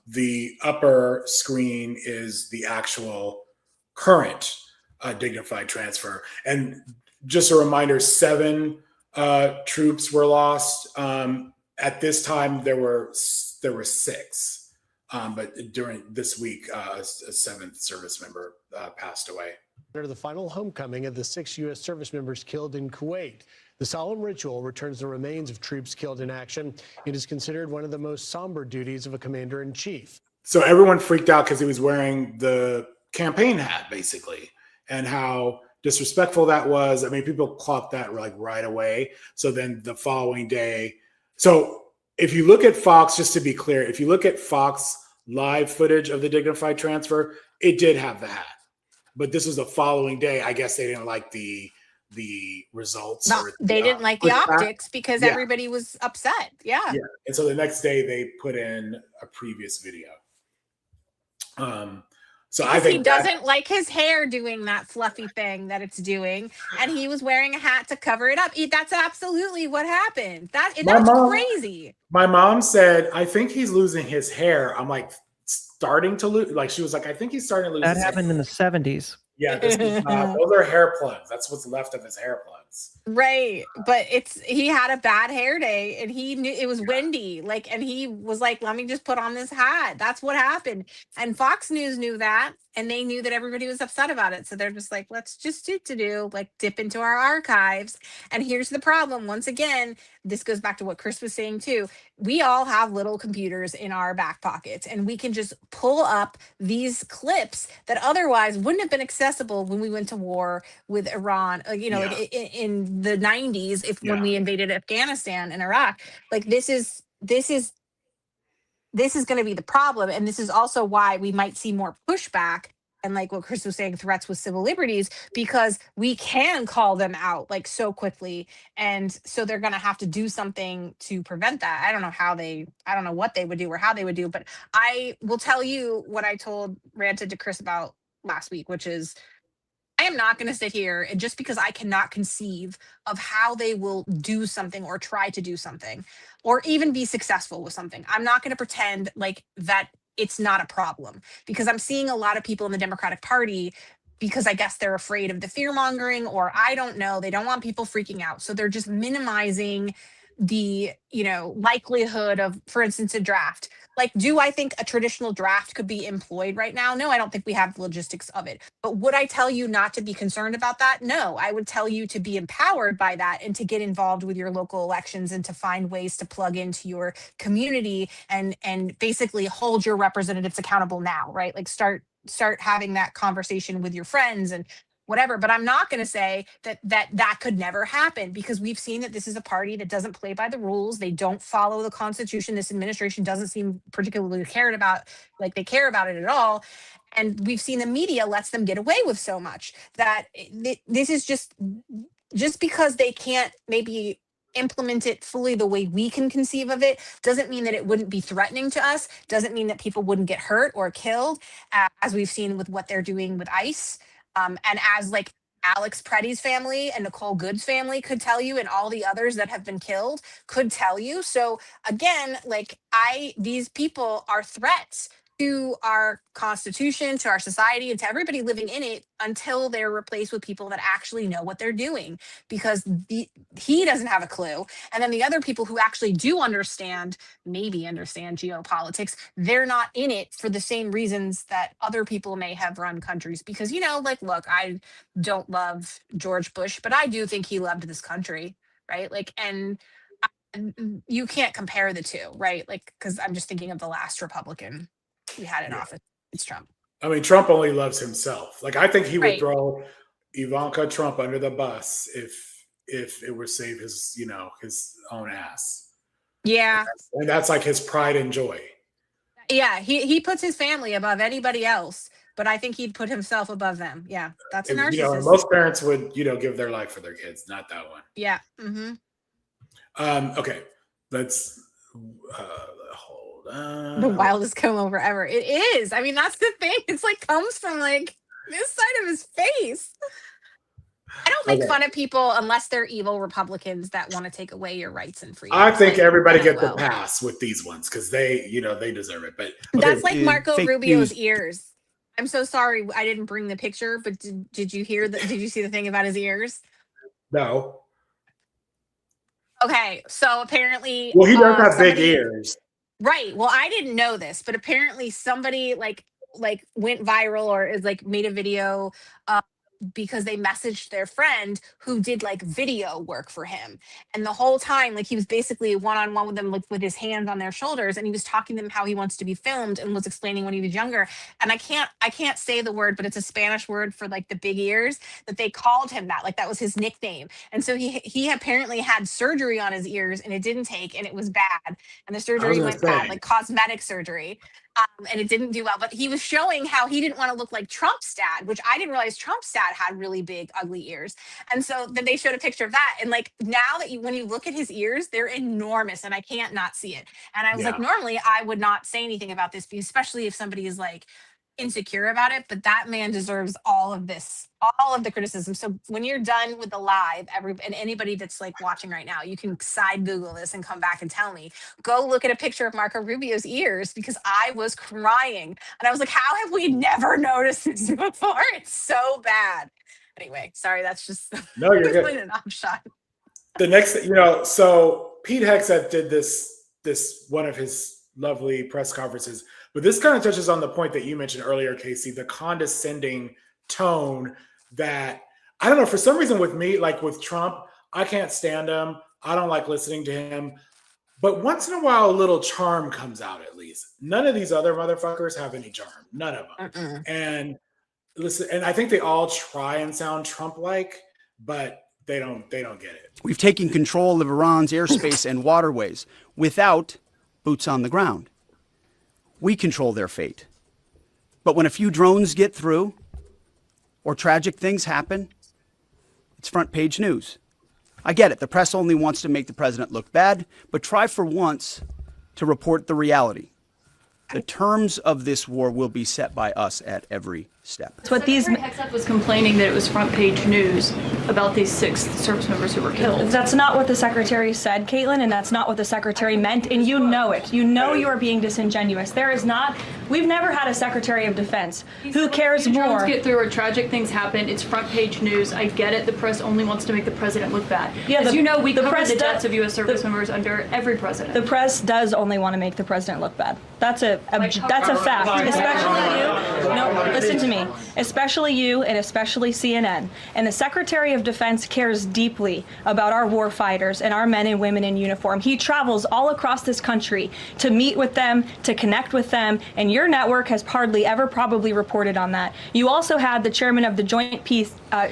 S1: The upper screen is the actual current dignified transfer. And just a reminder, 7 troops were lost. At this time, there were 6. But during this week, a 7th service member passed away.
S15: The final homecoming of the 6 U.S. service members killed in Kuwait. The solemn ritual returns the remains of troops killed in action. It is considered one of the most somber duties of a commander-in-chief.
S1: So everyone freaked out because he was wearing the campaign hat, basically, and how disrespectful that was. I mean, people caught that like right away. So then the following day, so if you look at Fox, just to be clear, if you look at Fox live footage of the dignified transfer, it did have the hat. But this was the following day. I guess they didn't like the results.
S9: No, they didn't like the optics because everybody was upset. Yeah.
S1: And so the next day they put in a previous video. So I think
S9: he doesn't like his hair doing that fluffy thing that it's doing, and he was wearing a hat to cover it up. That's absolutely what happened. That's crazy.
S1: My mom said, I think he's losing his hair. I'm like, starting to lose. Like, she was like, I think he's starting to lose.
S13: That happened in the 70s.
S1: Yeah, those are hair plugs. That's what's left of his hair plugs. was.
S9: Right. But he had a bad hair day and he knew it was windy. And he was like, let me just put on this hat. That's what happened. And Fox News knew that. And they knew that everybody was upset about it. So they're just like, let's just dip into our archives. And here's the problem. Once again, this goes back to what Chris was saying too. We all have little computers in our back pockets and we can just pull up these clips that otherwise wouldn't have been accessible when we went to war with Iran, in the 90s, when we invaded Afghanistan and Iraq. This is going to be the problem. And this is also why we might see more pushback and like what Chris was saying, threats with civil liberties, because we can call them out so quickly. And so they're going to have to do something to prevent that. I don't know what they would do or how they would do, but I will tell you what I ranted to Chris about last week, which is I am not going to sit here and just because I cannot conceive of how they will do something or try to do something or even be successful with something. I'm not going to pretend that it's not a problem, because I'm seeing a lot of people in the Democratic Party, because I guess they're afraid of the fear mongering, or I don't know, they don't want people freaking out. So they're just minimizing the, likelihood of, for instance, a draft. Do I think a traditional draft could be employed right now? No, I don't think we have the logistics of it. But would I tell you not to be concerned about that? No, I would tell you to be empowered by that and to get involved with your local elections and to find ways to plug into your community and basically hold your representatives accountable now, right? Start having that conversation with your friends and whatever. But I'm not going to say that could never happen, because we've seen that this is a party that doesn't play by the rules. They don't follow the Constitution. This administration doesn't seem particularly cared about, they care about it at all. And we've seen the media lets them get away with so much that this is just because they can't maybe implement it fully the way we can conceive of it doesn't mean that it wouldn't be threatening to us, doesn't mean that people wouldn't get hurt or killed, as we've seen with what they're doing with ICE. And as Alex Preddy's family and Nicole Good's family could tell you, and all the others that have been killed could tell you. So again, these people are threats to our Constitution, to our society, and to everybody living in it until they're replaced with people that actually know what they're doing, because he doesn't have a clue. And then the other people who actually do maybe understand geopolitics, they're not in it for the same reasons that other people may have run countries. Because, look, I don't love George Bush, but I do think he loved this country, right? And you can't compare the two, right? Because I'm just thinking of the last Republican we had in office. It's Trump.
S1: I mean, Trump only loves himself. I think he would throw Ivanka Trump under the bus if it would save his, his own ass.
S9: Yeah.
S1: And that's his pride and joy.
S9: Yeah. He puts his family above anybody else, but I think he'd put himself above them. Yeah. That's a narcissist.
S1: Most parents would, give their life for their kids, not that one.
S9: Yeah. Mm-hmm.
S1: Okay. Let's hold on.
S9: The wildest comb over ever. It is. I mean, that's the thing. It's comes from this side of his face. I don't make fun of people unless they're evil Republicans that want to take away your rights and freedoms.
S1: I think everybody gets the pass with these ones because they deserve it. But
S9: that's like Marco Rubio's ears. I'm so sorry I didn't bring the picture, but did you hear did you see the thing about his ears?
S1: No.
S9: Okay, so apparently,
S1: well, he does have big ears,
S9: right? Well, I didn't know this, but apparently somebody went viral or is made a video because they messaged their friend who did video work for him, and the whole time he was basically one-on-one with them with his hands on their shoulders, and he was talking to them how he wants to be filmed and was explaining when he was younger. And I can't say the word, but it's a Spanish word for the big ears, that they called him that was his nickname. And so he apparently had surgery on his ears and it didn't take, and it was bad, and the surgery went bad, cosmetic surgery. And it didn't do well, but he was showing how he didn't want to look like Trump's dad, which I didn't realize Trump's dad had really big, ugly ears. And so then they showed a picture of that. And now that when you look at his ears, they're enormous and I can't not see it. And I was normally I would not say anything about this, especially if somebody is insecure about it, but that man deserves all of this, all of the criticism. So when you're done with the live, and anybody that's watching right now, you can side Google this and come back and tell me. Go look at a picture of Marco Rubio's ears, because I was crying and I was like, how have we never noticed this before? It's so bad. Anyway, sorry, that's just
S1: No, you're good.
S9: an upshot.
S1: The next, so Pete Hegseth did this one of his lovely press conferences, but this kind of touches on the point that you mentioned earlier, Casey, the condescending tone that, I don't know, for some reason with me, like with Trump, I can't stand him. I don't like listening to him. But once in a while, a little charm comes out at least. None of these other motherfuckers have any charm. None of them. And listen, and I think they all try and sound Trump-like, but they don't get it.
S16: We've taken control of Iran's airspace and waterways without boots on the ground. We control their fate. But when a few drones get through or tragic things happen, it's front page news. I get it. The press only wants to make the president look bad, but try for once to report the reality. The terms of this war will be set by us at every step.
S17: It's what these Hegseth was complaining that it was front page news about these 6 service members who were killed.
S4: That's not what the secretary said, Caitlin, and that's not what the secretary meant, and you know it. You know you are being disingenuous. There is not, we've never had a secretary of defense who cares more.
S17: Drones get through or tragic things happen, it's front page news. I get it, the press only wants to make the president look bad.
S4: Yeah,
S17: as you know, we cover
S4: press
S17: the deaths of U.S. service members under every president.
S4: The press does only want to make the president look bad. That's a fact, especially you. No, listen to me. Especially you and especially CNN. And the Secretary of Defense cares deeply about our war fighters and our men and women in uniform. He travels all across this country to meet with them, to connect with them, and your network has hardly ever probably reported on that. You also had the chairman of the Joint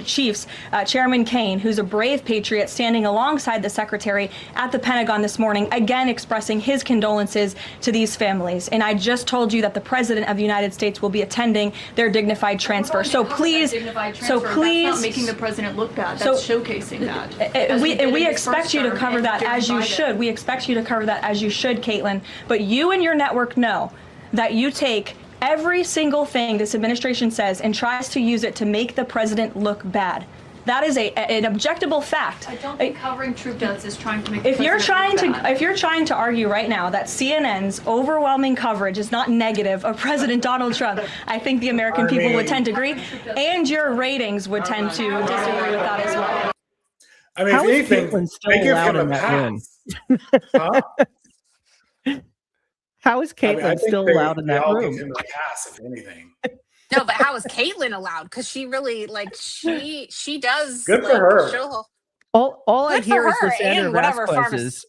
S4: Chiefs, Chairman Kane, who's a brave patriot, standing alongside the secretary at the Pentagon this morning, again expressing his condolences to these families. And I just told you that the President of the United States will be attending their dignified transfer. So please,
S17: That's not making the president look bad. That's showcasing that.
S4: We expect you to cover that as you should. We expect you to cover that as you should, Caitlin. But you and your network know that you take every single thing this administration says and tries to use it to make the president look bad. That is an objectable fact.
S17: I don't think covering troop deaths is trying to make the
S4: if you're
S17: president
S4: trying
S17: look
S4: to
S17: bad.
S4: if you're trying to argue right now that CNN's overwhelming coverage is not negative of President Donald Trump, I think the American people would tend to agree, and your ratings would tend to disagree with that as well.
S1: I mean,
S13: How
S1: if
S13: is
S1: anything,
S13: Caitlyn still
S1: they give
S13: allowed
S1: him
S13: in
S1: a
S13: that
S1: pass.
S13: room? How is Caitlyn
S1: I think
S13: still
S1: they-
S13: allowed in
S1: they
S13: that
S1: all
S13: room?
S1: give him a pass, if anything.
S9: No, but how is Caitlyn allowed? Because she really she does
S1: Good for her.
S9: show
S13: All I
S9: Good for
S13: hear is the
S9: her,
S13: Sandra
S9: and whatever
S13: Vasquez's.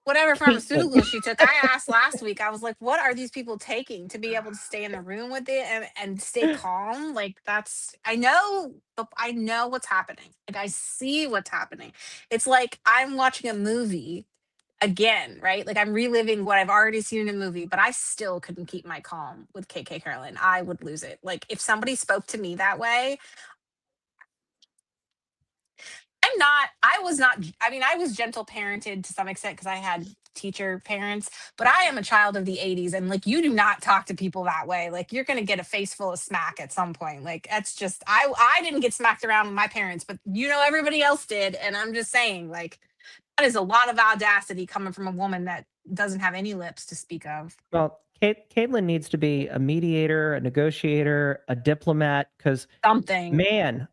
S9: whatever pharmaceutical she took. I asked last week, I was like, what are these people taking to be able to stay in the room with it and stay calm? Like I know what's happening. Like I see what's happening. It's like I'm watching a movie again, right? Like I'm reliving what I've already seen in a movie, but I still couldn't keep my calm with KK Carolyn. I would lose it. Like if somebody spoke to me that way, I was gentle parented to some extent because I had teacher parents, but I am a child of the 80s, and like you do not talk to people that way. Like you're gonna get a face full of smack at some point. Like that's just I didn't get smacked around with my parents, but everybody else did. And I'm just saying, like, that is a lot of audacity coming from a woman that doesn't have any lips to speak of.
S13: Well, Caitlyn needs to be a mediator, a negotiator, a diplomat, because
S9: Something.
S13: man,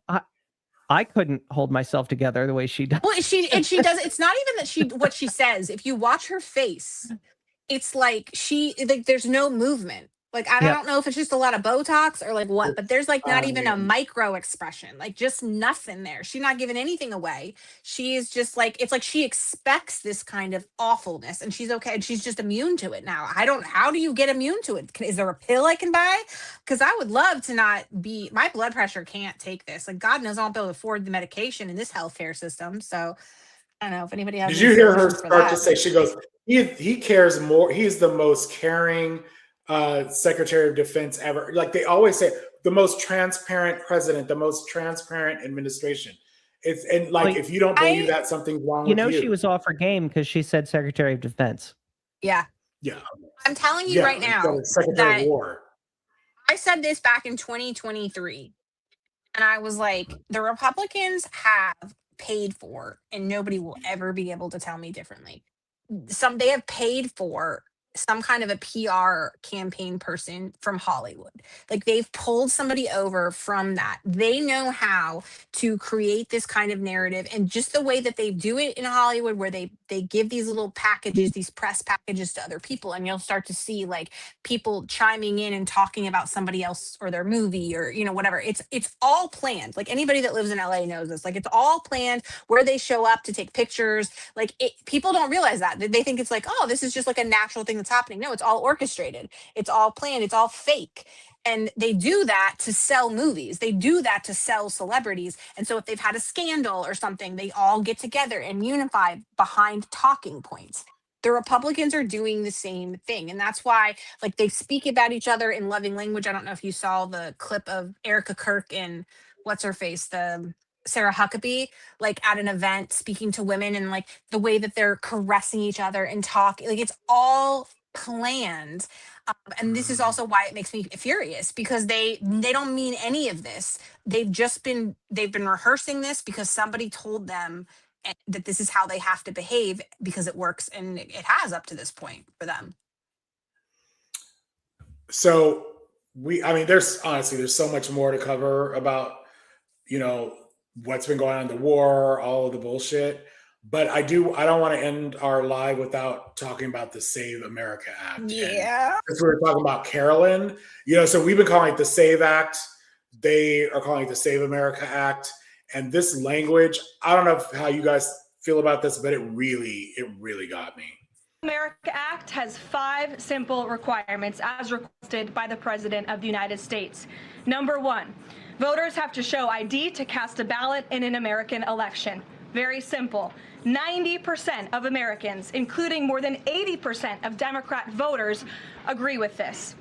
S13: I couldn't hold myself together the way she does.
S9: Well, she does. It's not even that what she says. If you watch her face, it's like there's no movement. Like I don't know if it's just a lot of Botox or like what, but there's like not even a micro expression, like just nothing there. She's not giving anything away. She is just like, it's like she expects this kind of awfulness and she's okay. And she's just immune to it now. How do you get immune to it? Is there a pill I can buy? Because I would love to not be, my blood pressure can't take this. Like God knows I won't be able to afford the medication in this healthcare system. So I don't know if anybody has.
S1: Did you hear her start to say, she goes, he cares more. He's the most caring Secretary of Defense ever. Like they always say, the most transparent president, the most transparent administration. It's if you don't believe that, something's wrong with you.
S13: She was off her game because she said Secretary of Defense.
S9: Yeah.
S1: Yeah.
S9: I'm telling you right now,
S1: Secretary of War.
S9: I said this back in 2023, and I was like, the Republicans have paid for, and nobody will ever be able to tell me differently. They have paid for some kind of a PR campaign person from Hollywood. Like they've pulled somebody over from that. They know how to create this kind of narrative, and just the way that they do it in Hollywood, where they give these little packages, these press packages to other people, and you'll start to see like people chiming in and talking about somebody else or their movie or whatever. It's all planned. Like anybody that lives in LA knows this. Like it's all planned where they show up to take pictures. Like people don't realize that. They think it's like, oh, this is just like a natural thing that's happening. No, it's all orchestrated. It's all planned. It's all fake. And they do that to sell movies. They do that to sell celebrities. And so if they've had a scandal or something, they all get together and unify behind talking points. The Republicans are doing the same thing. And that's why like they speak about each other in loving language. I don't know if you saw the clip of Erica Kirk and what's her face, the Sarah Huckabee, like at an event speaking to women, and like the way that they're caressing each other and talking, like it's all planned. And this is also why it makes me furious, because they don't mean any of this. They've been rehearsing this because somebody told them that this is how they have to behave because it works, and it has up to this point for them.
S1: So there's so much more to cover about, what's been going on in the war, all of the bullshit. But I don't want to end our live without talking about the Save America Act.
S9: Yeah.
S1: Because we were talking about Carolyn, so we've been calling it the Save Act. They are calling it the Save America Act. And this language, I don't know how you guys feel about this, but it really got me.
S4: America Act has 5 simple requirements as requested by the President of the United States. Number 1, voters have to show ID to cast a ballot in an American election. Very simple. 90% of Americans, including more than 80% of Democrat voters, agree with this.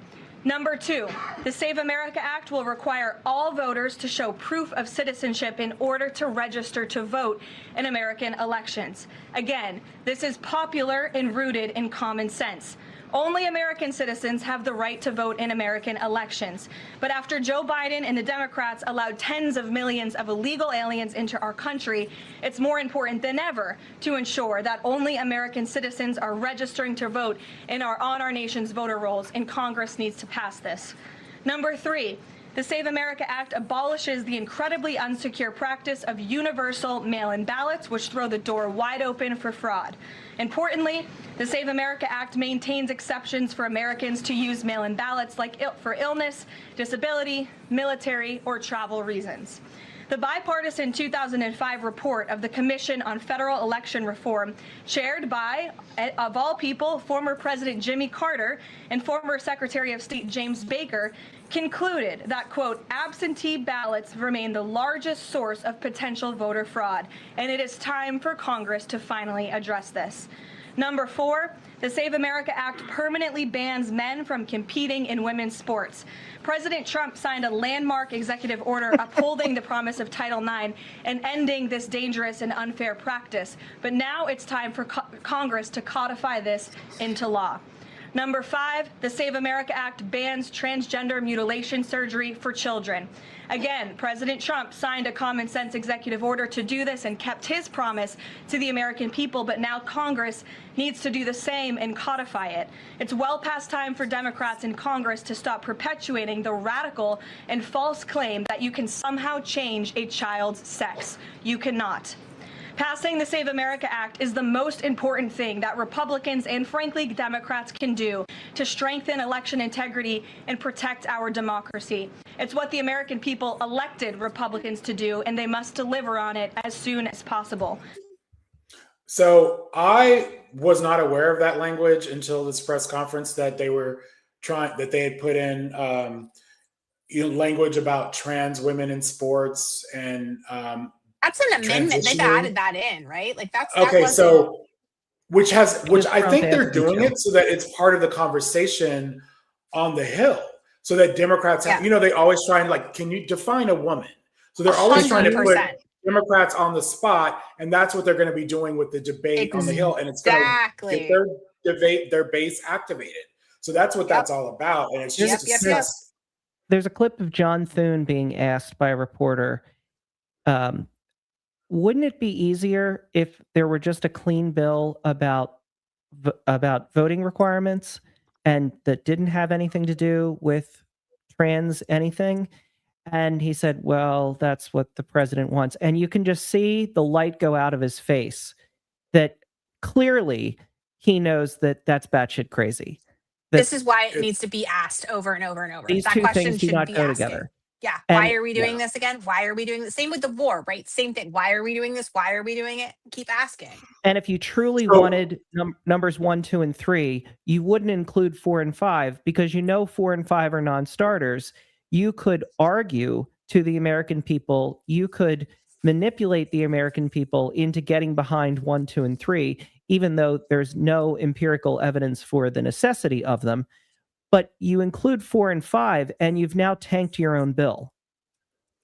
S4: Number 2, the Save America Act will require all voters to show proof of citizenship in order to register to vote in American elections. Again, this is popular and rooted in common sense. Only American citizens have the right to vote in American elections. But after Joe Biden and the Democrats allowed tens of millions of illegal aliens into our country, it's more important than ever to ensure that only American citizens are registering to vote on our nation's voter rolls, and Congress needs to pass this. Number 3, the Save America Act abolishes the incredibly unsecure practice of universal mail-in ballots, which throw the door wide open for fraud. Importantly, the Save America Act maintains exceptions for Americans to use mail-in ballots for illness, disability, military, or travel reasons. The bipartisan 2005 report of the Commission on Federal Election Reform, chaired by, of all people, former President Jimmy Carter and former Secretary of State James Baker, concluded that, quote, absentee ballots remain the largest source of potential voter fraud, and it is time for Congress to finally address this. Number 4, the Save America Act permanently bans men from competing in women's sports. President Trump signed a landmark executive order upholding the promise of Title IX and ending this dangerous and unfair practice. But now it's time for Congress to codify this into law. Number 5, the Save America Act bans transgender mutilation surgery for children. Again, President Trump signed a common sense executive order to do this and kept his promise to the American people, but now Congress needs to do the same and codify it. It's well past time for Democrats in Congress to stop perpetuating the radical and false claim that you can somehow change a child's sex. You cannot. Passing the Save America Act is the most important thing that Republicans and, frankly, Democrats can do to strengthen election integrity and protect our democracy. It's what the American people elected Republicans to do, and they must deliver on it as soon as possible.
S1: So I was not aware of that language until this press conference that they had put in language about trans women in sports and
S9: that's an amendment. They've added that in, right? Like that's
S1: okay. So, which I think they're doing it so that it's part of the conversation on the Hill, so that Democrats have, they always try and can you define a woman? So they're always 100%. Trying to put Democrats on the spot, and that's what they're going to be doing with the debate on the Hill, and it's going to get their base activated. So that's what that's all about, and it's just
S13: There's a clip of John Thune being asked by a reporter. Wouldn't it be easier if there were just a clean bill about voting requirements, and that didn't have anything to do with trans anything. And he said, well, that's what the president wants. And you can just see the light go out of his face, that clearly he knows that that's batshit crazy.
S9: This is why it needs to be asked over and over and over.
S13: These
S9: That
S13: two
S9: question
S13: things do
S9: should
S13: not
S9: be
S13: go
S9: asking.
S13: together.
S9: Yeah.
S13: And-
S9: Why are we doing this again? Why are we doing the same with the war, right? Same thing. Why are we doing this? Why are we doing it? Keep asking.
S13: And if you truly wanted numbers 1, 2, and 3, you wouldn't include 4 and 5, because 4 and 5 are non-starters. You could argue to the American people, you could manipulate the American people into getting behind 1, 2, and 3, even though there's no empirical evidence for the necessity of them. But you include 4 and 5, and you've now tanked your own bill.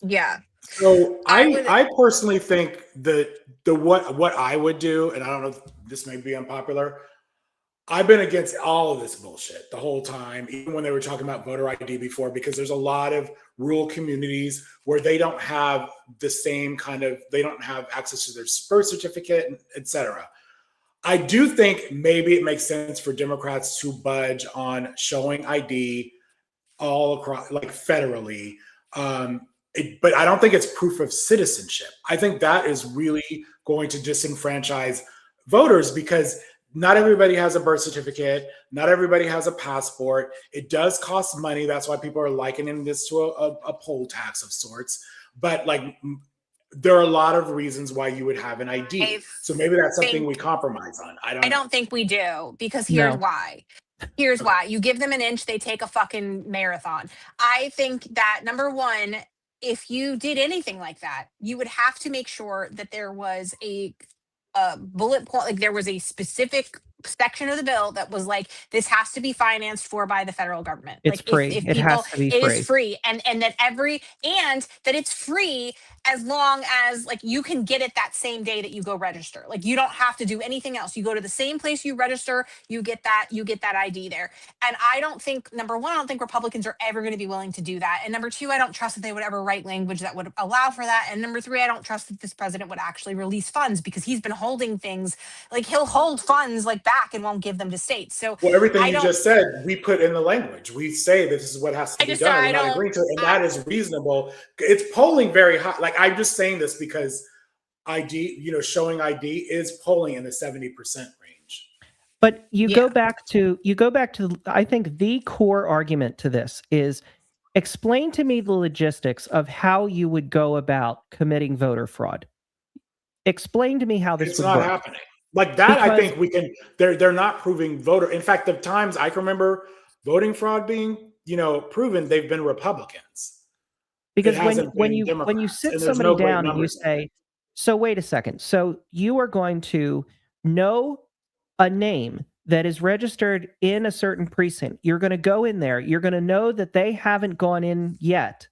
S9: Yeah.
S1: So I personally think that what I would do, and I don't know if this may be unpopular, I've been against all of this bullshit the whole time, even when they were talking about voter ID before, because there's a lot of rural communities where they don't have the same kind of, they don't have access to their birth certificate, et cetera. I do think maybe it makes sense for Democrats to budge on showing ID all across, like federally. But I don't think it's proof of citizenship. I think that is really going to disenfranchise voters, because not everybody has a birth certificate. Not everybody has a passport. It does cost money. That's why people are likening this to a poll tax of sorts. But like, there are a lot of reasons why you would have an ID. So maybe that's something we compromise on. I don't
S9: think we do, because here's
S13: No.
S9: why. Here's why. You give them an inch, they take a fucking marathon. I think that, number one, if you did anything like that, you would have to make sure that there was a bullet point, like there was a specific section of the bill that was like, this has to be financed for by the federal government.
S13: It's
S9: like
S13: free. It has to be
S9: it
S13: free.
S9: is free, and that that it's free as long as like you can get it that same day that you go register. Like you don't have to do anything else. You go to the same place you register, you get that ID there. And I don't think, number one, I don't think Republicans are ever going to be willing to do that. And number two, I don't trust that they would ever write language that would allow for that. And number three, I don't trust that this president would actually release funds, because he's been holding things, like he'll hold funds like back and won't give them to states. So
S1: well, everything you just said, we put in the language. We say this is what has to be done. We're not agreeing to it, and that is reasonable. It's polling very high. Like, I'm just saying this because ID, showing ID is polling in the 70% range.
S13: But you go back to I think the core argument to this is, explain to me the logistics of how you would go about committing voter fraud. Explain to me how this
S1: It's
S13: would
S1: not
S13: work.
S1: happening. Like that, I think we can. They're not proving voter. In fact, the times I can remember voting fraud being proven, they've been Republicans.
S13: Because when you sit somebody down and you say, so wait a second, so you are going to know a name that is registered in a certain precinct. You're going to go in there. You're going to know that they haven't gone in yet.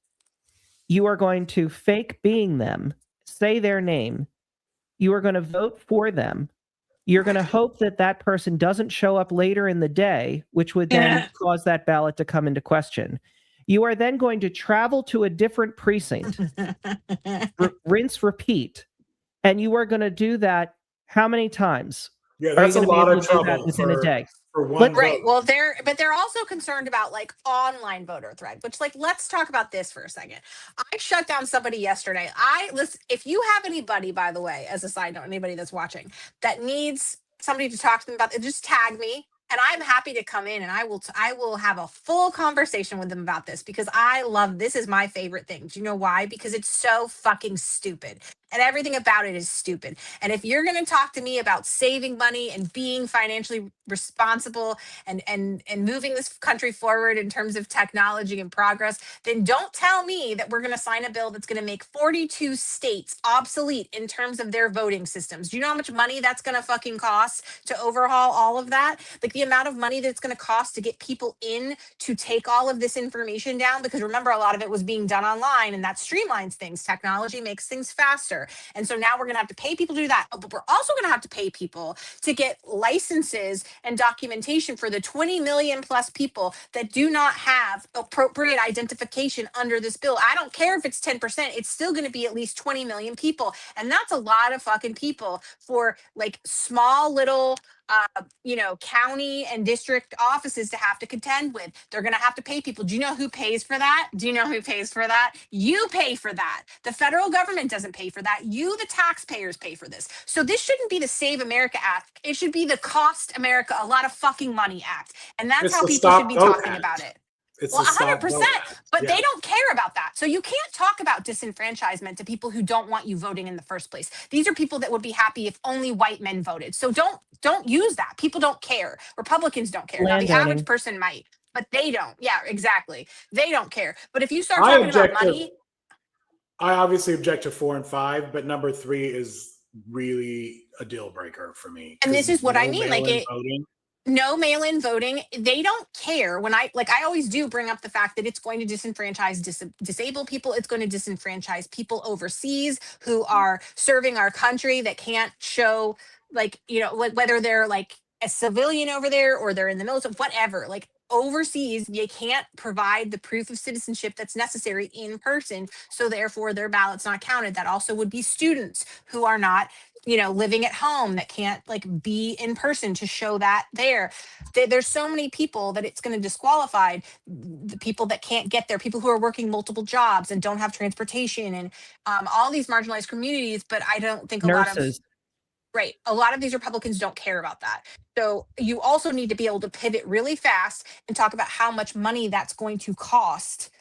S13: You are going to fake being them, say their name. You are going to vote for them. You're going to hope that that person doesn't show up later in the day, which would then cause that ballot to come into question. You are then going to travel to a different precinct, rinse, repeat, and you are going to do that how many times?
S1: Yeah, that's a lot of trouble
S13: within a day.
S1: For one
S9: right.
S1: vote.
S9: Well, they're also concerned about like online voter thread, which, like, let's talk about this for a second. I shut down somebody yesterday. If you have anybody, by the way, as a side note, anybody that's watching that needs somebody to talk to them about it, just tag me. And I'm happy to come in and I will have a full conversation with them about this, because this is my favorite thing. Do you know why? Because it's so fucking stupid. And everything about it is stupid. And if you're going to talk to me about saving money and being financially responsible and moving this country forward in terms of technology and progress, then don't tell me that we're going to sign a bill that's going to make 42 states obsolete in terms of their voting systems. Do you know how much money that's going to fucking cost to overhaul all of that? Like the amount of money that it's going to cost to get people in to take all of this information down, because remember, a lot of it was being done online, and that streamlines things. Technology makes things faster. And so now we're going to have to pay people to do that. But we're also going to have to pay people to get licenses and documentation for the 20 million plus people that do not have appropriate identification under this bill. I don't care if it's 10%, it's still going to be at least 20 million people. And that's a lot of fucking people for like small little county and district offices to have to contend with. They're going to have to pay people. Do you know who pays for that? Do you know who pays for that? You pay for that. The federal government doesn't pay for that. You, the taxpayers, pay for this. So this shouldn't be the Save America Act. It should be the Cost America a lot of fucking money act. And that's how people should be talking about it. Well, 100%, but they don't care about that. So you can't talk about disenfranchisement to people who don't want you voting in the first place. These are people that would be happy if only white men voted. So don't use that. People don't care. Republicans don't care. Now, the average person might, but they don't. Yeah, exactly. They don't care. But if you start talking about money,
S1: I obviously object to 4 and 5, but number 3 is really a deal breaker for me.
S9: And this is what I mean. No mail-in voting. They don't care. When I always do bring up the fact that it's going to disenfranchise disabled people. It's going to disenfranchise people overseas who are serving our country that can't show, whether they're like a civilian over there or they're in the military, whatever. Like overseas, you can't provide the proof of citizenship that's necessary in person. So therefore, their ballot's not counted. That also would be students who are not living at home that can't be in person to show that there's so many people that it's going to disqualify the people that can't get there, people who are working multiple jobs and don't have transportation and all these marginalized communities. But I don't think a lot of these Republicans don't care about that. So you also need to be able to pivot really fast and talk about how much money that's going to cost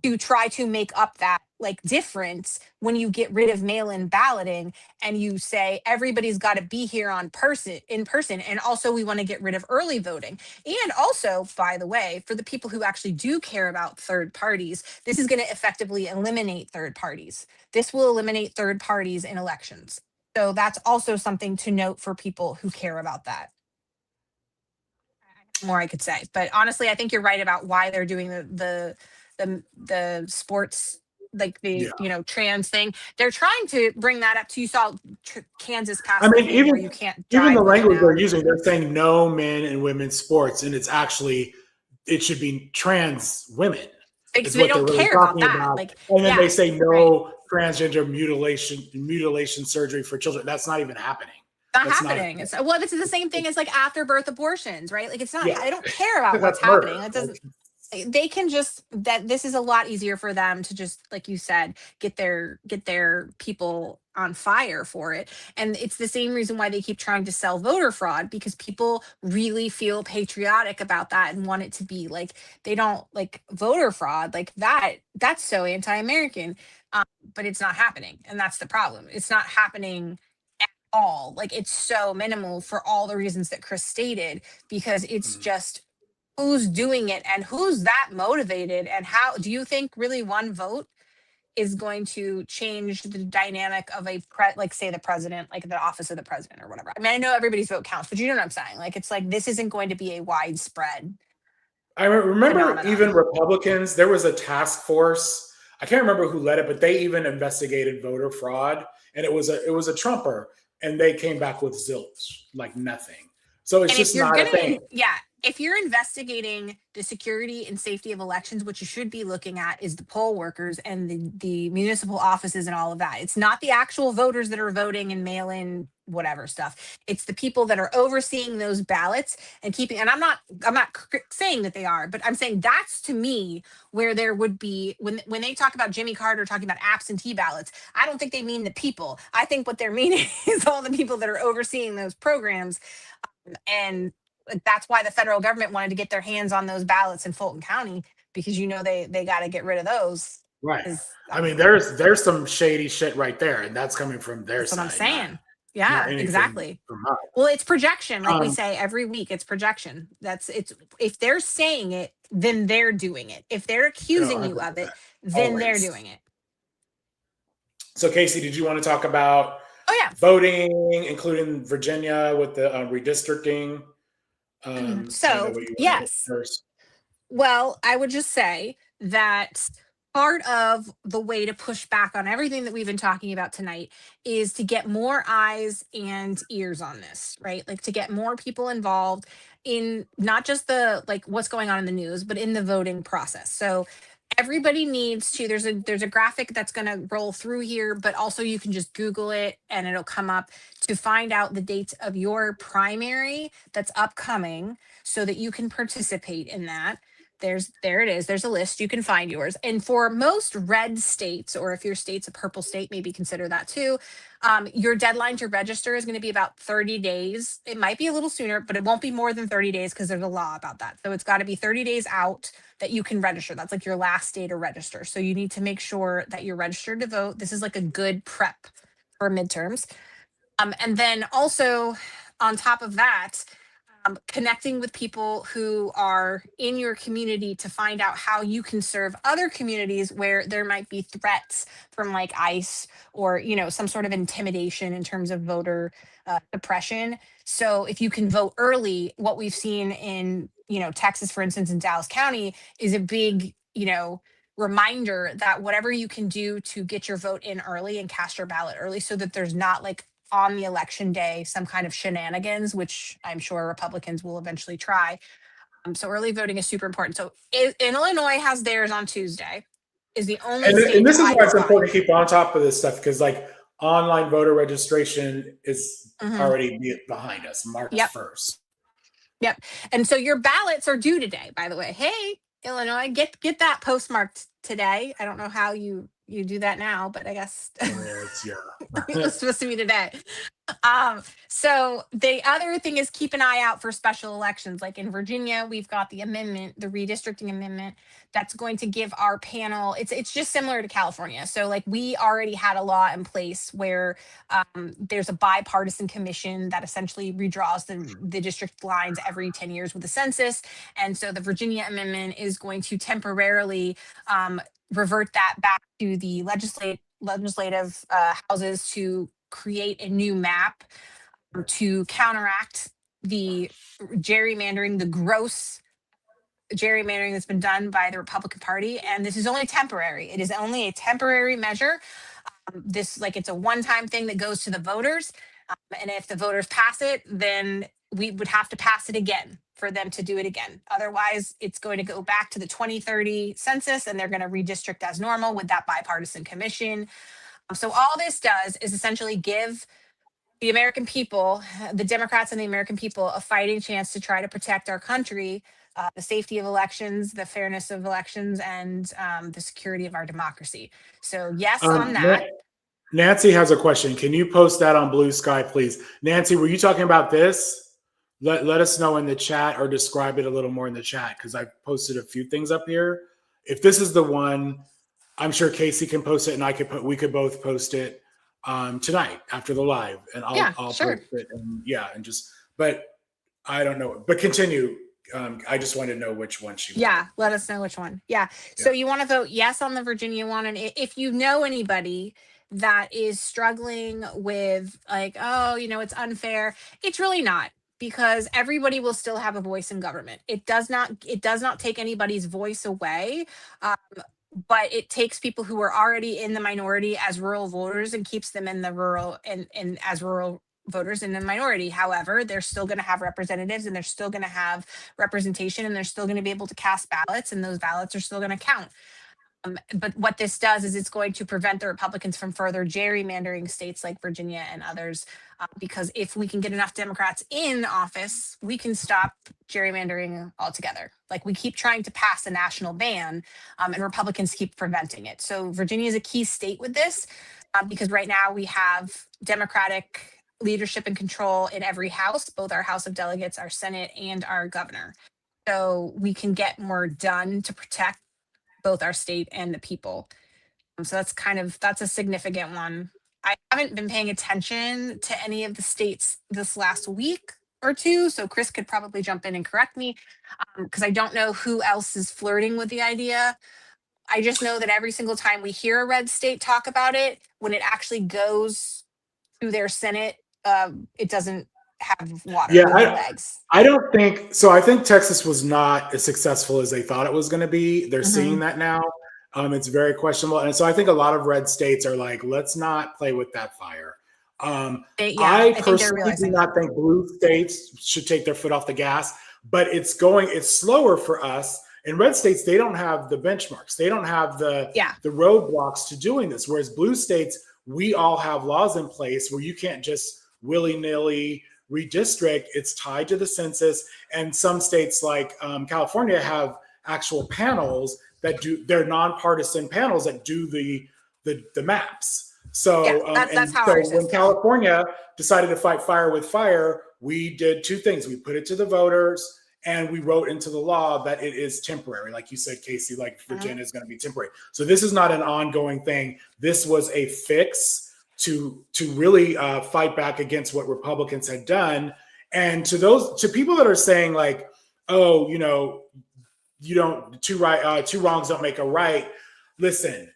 S9: to try to make up that difference when you get rid of mail-in balloting and you say everybody's got to be here in person. And also we want to get rid of early voting. And also, by the way, for the people who actually do care about third parties, this is going to effectively eliminate third parties. This will eliminate third parties in elections. So that's also something to note for people who care about that. More I could say, but honestly, I think you're right about why they're doing the sports, trans thing. They're trying to bring that up to, you saw Kansas pass.
S1: Even
S9: where you can't
S1: even the
S9: drive
S1: language
S9: now.
S1: they're using, they're saying no men and women's sports, and it should be trans women.
S9: Because they don't care about that.
S1: And then they say no transgender mutilation surgery for children. That's not even happening.
S9: Not happening. This is the same thing as after birth abortions, right? It's not. I don't care about what's happening. It doesn't. They can just this is a lot easier for them to just, like you said, get their people on fire for it. And it's the same reason why they keep trying to sell voter fraud, because people really feel patriotic about that and want it to be they don't voter fraud that's so anti-American, but it's not happening. And that's the problem. It's not happening at all. It's so minimal for all the reasons that Chris stated, because it's just who's doing it and who's that motivated, and how do you think really one vote is going to change the dynamic of say the president, the office of the president or whatever? I mean, I know everybody's vote counts, but you know what I'm saying? This isn't going to be a widespread.
S1: I remember
S9: phenomenon.
S1: Even Republicans, there was a task force. I can't remember who led it, but they even investigated voter fraud, and it was a Trumper, and they came back with zilch, nothing. So it's just not a thing.
S9: Yeah. If you're investigating the security and safety of elections, what you should be looking at is the poll workers and the municipal offices and all of that. It's not the actual voters that are voting and mail-in whatever stuff. It's the people that are overseeing those ballots and keeping. And I'm not saying that they are, but I'm saying that's, to me, where there would be when they talk about Jimmy Carter talking about absentee ballots. I don't think they mean the people. I think what they're meaning is all the people that are overseeing those programs, and that's why the federal government wanted to get their hands on those ballots in Fulton County, because they got to get rid of those.
S1: Right. I mean, there's some shady shit right there, and that's coming from their side.
S9: That's what I'm saying. Yeah, exactly. Well, it's projection, we say every week. It's projection. If they're saying it, then they're doing it. If they're accusing you of it, then they're doing it.
S1: So, Casey, did you want to talk about voting, including Virginia with the redistricting?
S9: Yes. Well, I would just say that part of the way to push back on everything that we've been talking about tonight is to get more eyes and ears on this, right? To get more people involved in not just the what's going on in the news, but in the voting process. So everybody needs to, there's a graphic that's going to roll through here, but also you can just Google it and it'll come up to find out the dates of your primary that's upcoming so that you can participate in that. There it is. There's a list. You can find yours. And for most red states, or if your state's a purple state, maybe consider that too. Your deadline to register is going to be about 30 days. It might be a little sooner, but it won't be more than 30 days because there's a law about that. So it's got to be 30 days out that you can register. That's like your last day to register. So you need to make sure that you're registered to vote. This is like a good prep for midterms. And then also on top of that, connecting with people who are in your community to find out how you can serve other communities where there might be threats from like ICE or, you know, some sort of intimidation in terms of voter suppression. So if you can vote early, what we've seen in, you know, Texas, for instance, in Dallas County is a big, you know, reminder that whatever you can do to get your vote in early and cast your ballot early so that there's not like on the election day, some kind of shenanigans, which I'm sure Republicans will eventually try. So early voting is super important. So Illinois has theirs on Tuesday. Is the only state.
S1: And this is why it's important to keep on top of this stuff, because like online voter registration is already behind us, March 1st.
S9: Yep. And so your ballots are due today, by the way. Hey, Illinois, get that postmarked today. I don't know how you do that now, but I guess it's supposed to be today. So the other thing is keep an eye out for special elections. Like in Virginia, we've got the amendment, the redistricting amendment, that's going to give our panel, it's just similar to California. So like we already had a law in place where there's a bipartisan commission that essentially redraws the district lines every 10 years with the census. And so the Virginia amendment is going to temporarily revert that back to the legislative houses to create a new map to counteract the gerrymandering, the gross gerrymandering that's been done by the Republican Party. And this is only temporary. It is only a temporary measure. It's a one-time thing that goes to the voters. And if the voters pass it, then we would have to pass it again for them to do it again. Otherwise, it's going to go back to the 2030 census and they're going to redistrict as normal with that bipartisan commission. So all this does is essentially give the American people, the Democrats and the American people, a fighting chance to try to protect our country, the safety of elections, the fairness of elections, and the security of our democracy. So yes, on that.
S1: Nancy has a question. Can you post that on Blue Sky, please? Nancy, were you talking about this? Let us know in the chat or describe it a little more in the chat, because I posted a few things up here. If this is the one, I'm sure Casey can post it, and we could both post it tonight after the live, and I'll post it. And but I don't know. But continue. I just wanted to know which one she.
S9: Yeah, let us know which one. Yeah. So you want to vote yes on the Virginia one, and if you know anybody that is struggling with like, oh, you know, it's unfair. It's really not, because everybody will still have a voice in government. It does not take anybody's voice away. But it takes people who are already in the minority as rural voters and keeps them in the rural and as rural voters in the minority. However, they're still going to have representatives and they're still going to have representation and they're still going to be able to cast ballots, and those ballots are still going to count. But what this does is it's going to prevent the Republicans from further gerrymandering states like Virginia and others, because if we can get enough Democrats in office, we can stop gerrymandering altogether. Like we keep trying to pass a national ban, and Republicans keep preventing it. So Virginia is a key state with this, because right now we have Democratic leadership and control in every house, both our House of Delegates, our Senate, and our governor. So we can get more done to protect both our state and the people. So that's a significant one. I haven't been paying attention to any of the states this last week or two, so Chris could probably jump in and correct me, because I don't know who else is flirting with the idea. I just know that every single time we hear a red state talk about it, when it actually goes to their Senate, it doesn't have water in their legs.
S1: I don't think so. I think Texas was not as successful as they thought it was going to be. They're seeing that now. It's very questionable, and so I think a lot of red states are like, let's not play with that fire. I personally do not think blue states should take their foot off the gas, but it's slower for us, In red states, they don't have the benchmarks. They don't have the roadblocks to doing this. Whereas blue states, we all have laws in place where you can't just willy-nilly redistrict. It's tied to the census. And some states like California have actual panels that they're nonpartisan panels that do the maps. So,
S9: that's how ours is.
S1: When California decided to fight fire with fire, we did two things. We put it to the voters, and we wrote into the law that it is temporary. Like you said, Casey, like Virginia is going to be temporary. So this is not an ongoing thing. This was a fix to really fight back against what Republicans had done. And to people that are saying like, oh, two wrongs don't make a right. Listen,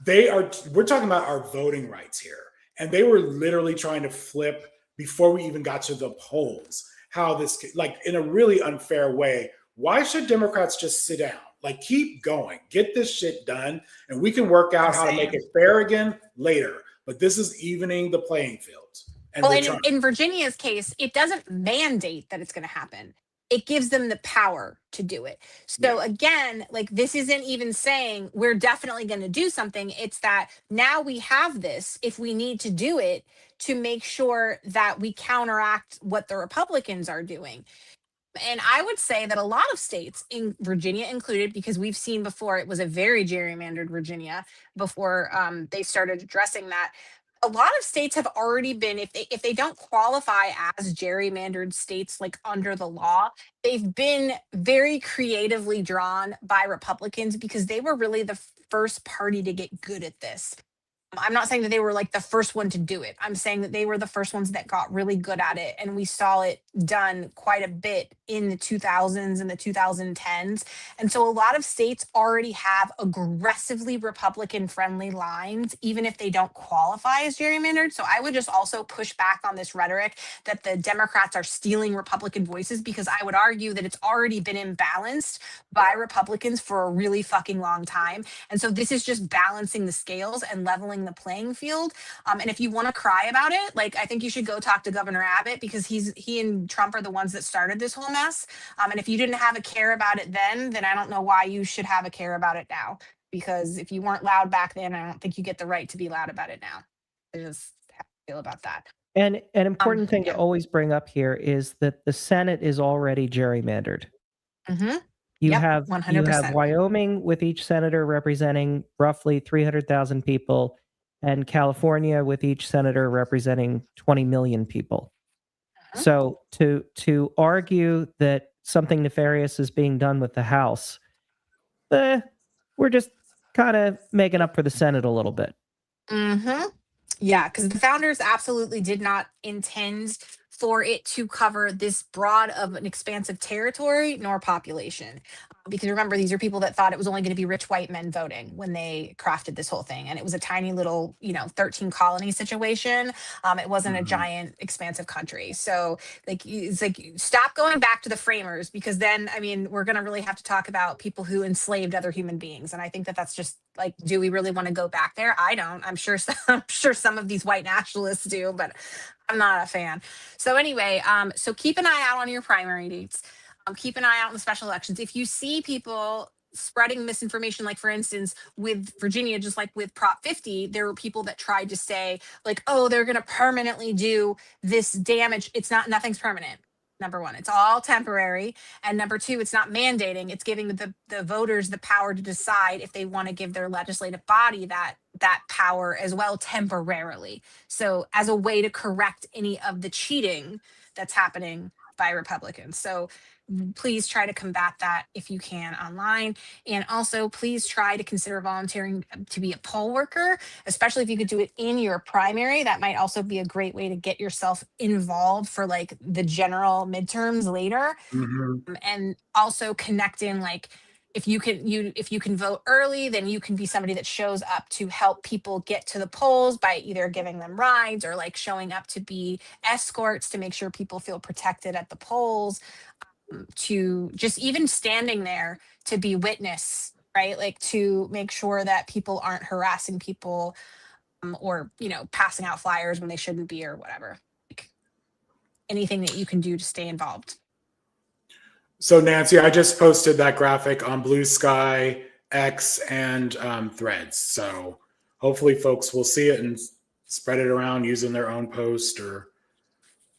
S1: we're talking about our voting rights here. And they were literally trying to flip before we even got to the polls, how this, like in a really unfair way. Why should Democrats just sit down? Like keep going, get this shit done, and we can work out how to make it fair again later. But this is evening the playing field. And
S9: well, in Virginia's case, it doesn't mandate that it's going to happen. It gives them the power to do it. So again, like this isn't even saying we're definitely going to do something. It's that now we have this, if we need to do it, to make sure that we counteract what the Republicans are doing. And I would say that a lot of states, in Virginia included, because we've seen before, it was a very gerrymandered Virginia before they started addressing that. A lot of states have already been, if they don't qualify as gerrymandered states like under the law, they've been very creatively drawn by Republicans because they were really the first party to get good at this. I'm not saying that they were like the first one to do it. I'm saying that they were the first ones that got really good at it. And we saw it done quite a bit in the 2000s and the 2010s. And so a lot of states already have aggressively Republican friendly lines, even if they don't qualify as gerrymandered. So I would just also push back on this rhetoric that the Democrats are stealing Republican voices, because I would argue that it's already been imbalanced by Republicans for a really fucking long time. And so this is just balancing the scales and leveling the playing field. And if you want to cry about it, like I think you should go talk to Governor Abbott, because he and Trump are the ones that started this whole mess. And if you didn't have a care about it then I don't know why you should have a care about it now. Because if you weren't loud back then, I don't think you get the right to be loud about it now. I just how I feel about that.
S13: And an important thing to always bring up here is that the Senate is already gerrymandered.
S9: Mm-hmm.
S13: You
S9: Yep,
S13: have
S9: 100%.
S13: Wyoming with each senator representing roughly 300,000 people, and California with each senator representing 20 million people. So to argue that something nefarious is being done with the House, we're just kind of making up for the Senate a little bit.
S9: Mm-hmm. Yeah, because the founders absolutely did not intend for it to cover this broad of an expansive territory nor population. Because remember, these are people that thought it was only going to be rich white men voting when they crafted this whole thing. And it was a tiny little, 13 colony situation. It wasn't a giant, expansive country. So it's like, stop going back to the framers, because then, we're going to really have to talk about people who enslaved other human beings. And I think that that's just like, do we really want to go back there? I don't. I'm sure some of these white nationalists do, but I'm not a fan. So anyway, so keep an eye out on your primary dates. Keep an eye out on the special elections. If you see people spreading misinformation, like for instance, with Virginia, just like with Prop 50, there were people that tried to say like, oh, they're going to permanently do this damage. Nothing's permanent. Number one, it's all temporary. And number two, it's not mandating. It's giving the voters the power to decide if they want to give their legislative body that power as well temporarily. So as a way to correct any of the cheating that's happening by Republicans. So please try to combat that if you can online. And also please try to consider volunteering to be a poll worker, especially if you could do it in your primary. That might also be a great way to get yourself involved for like the general midterms later.
S1: Mm-hmm.
S9: And also connect in, like, if you can vote early, then you can be somebody that shows up to help people get to the polls by either giving them rides or like showing up to be escorts to make sure people feel protected at the polls. To just even standing there to be witness, right? Like to make sure that people aren't harassing people or, passing out flyers when they shouldn't be or whatever. Like anything that you can do to stay involved.
S1: So Nancy, I just posted that graphic on Blue Sky, X, and Threads. So hopefully folks will see it and spread it around using their own post or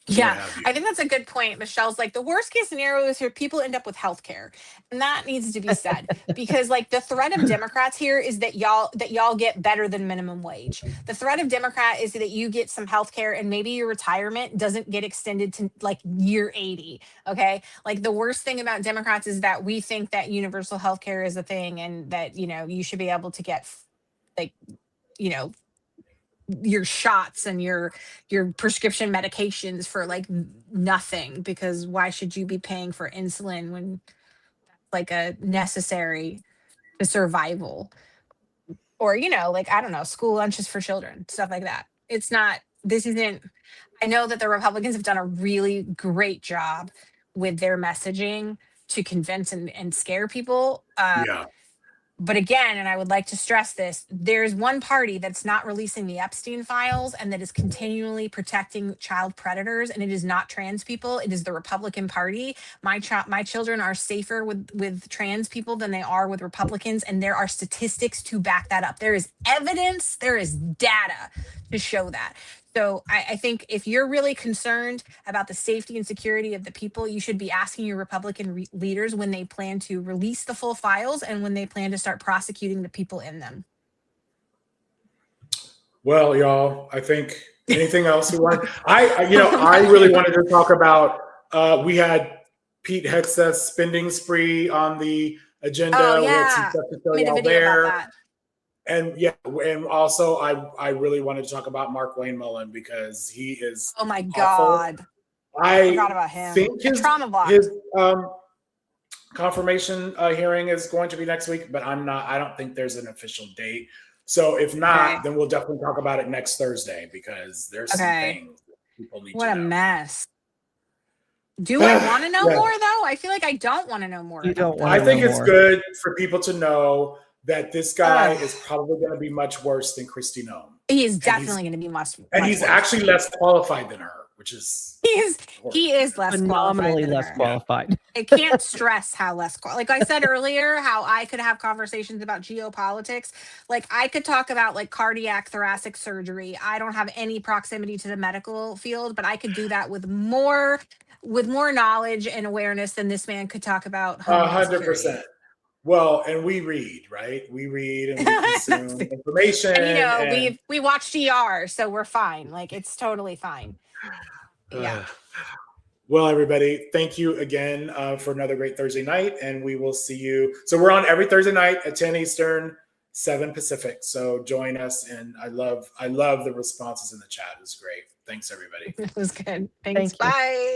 S9: Yeah, I think that's a good point. Michelle's like, the worst case scenario is here people end up with health care. And that needs to be said because like the threat of Democrats here is that y'all get better than minimum wage. The threat of Democrat is that you get some health care and maybe your retirement doesn't get extended to like year 80. Okay. Like the worst thing about Democrats is that we think that universal health care is a thing and that, you know, you should be able to get like, you know, your shots and your prescription medications for like nothing, because why should you be paying for insulin when like a necessary to survival? Or, you know, like, I don't know, school lunches for children, stuff like that. It's not, this isn't, I know that the Republicans have done a really great job with their messaging to convince and scare people.
S1: Yeah.
S9: But again, and I would like to stress this, there's one party that's not releasing the Epstein files and that is continually protecting child predators, and it is not trans people. It is the Republican Party. My children are safer with trans people than they are with Republicans, and there are statistics to back that up. There is evidence, there is data to show that. So I think if you're really concerned about the safety and security of the people, you should be asking your Republican leaders when they plan to release the full files and when they plan to start prosecuting the people in them.
S1: Well, y'all, I think anything else you want? I really wanted to talk about, we had Pete Hegseth's spending spree on the agenda.
S9: Oh,
S1: We had
S9: yeah.
S1: some stuff to show
S9: Made a
S1: y'all
S9: video
S1: there.
S9: about that.
S1: And yeah, and also I really wanted to talk about Mark Wayne Mullen because he is
S9: Oh my
S1: awful.
S9: God. I forgot about him.
S1: think his
S9: Trauma block.
S1: confirmation hearing is going to be next week, but I don't think there's an official date. So if not, then we'll definitely talk about it next Thursday because there's some things people need
S9: What
S1: to
S9: a
S1: know.
S9: mess. Do I want to know
S1: Yeah.
S9: more though? I feel like I don't want to know more.
S13: You don't want
S1: I
S13: to
S1: think
S13: know
S1: it's
S13: more.
S1: good for people to know that this guy is probably going to be much worse than Kristi Noem.
S9: He is definitely going to be much.
S1: And
S9: much
S1: he's
S9: worse.
S1: actually less qualified than her, which is
S9: He is less
S13: Phenomenally
S9: qualified than
S13: less
S9: her.
S13: qualified.
S9: I can't stress how less like I said earlier, how I could have conversations about geopolitics. Like I could talk about like cardiac thoracic surgery. I don't have any proximity to the medical field, but I could do that with more knowledge and awareness than this man could talk about. Homeland
S1: 100%.
S9: Security.
S1: Well, and we read, right? We read and we consume information.
S9: And you know,
S1: and-
S9: we watched ER, so we're fine. Like it's totally fine. Yeah.
S1: Well, everybody, thank you again for another great Thursday night, and we will see you. So we're on every Thursday night at 10 Eastern, 7 Pacific. So join us, and I love the responses in the chat. It was great. Thanks, everybody.
S9: It was good.
S13: Thank you.
S9: Bye.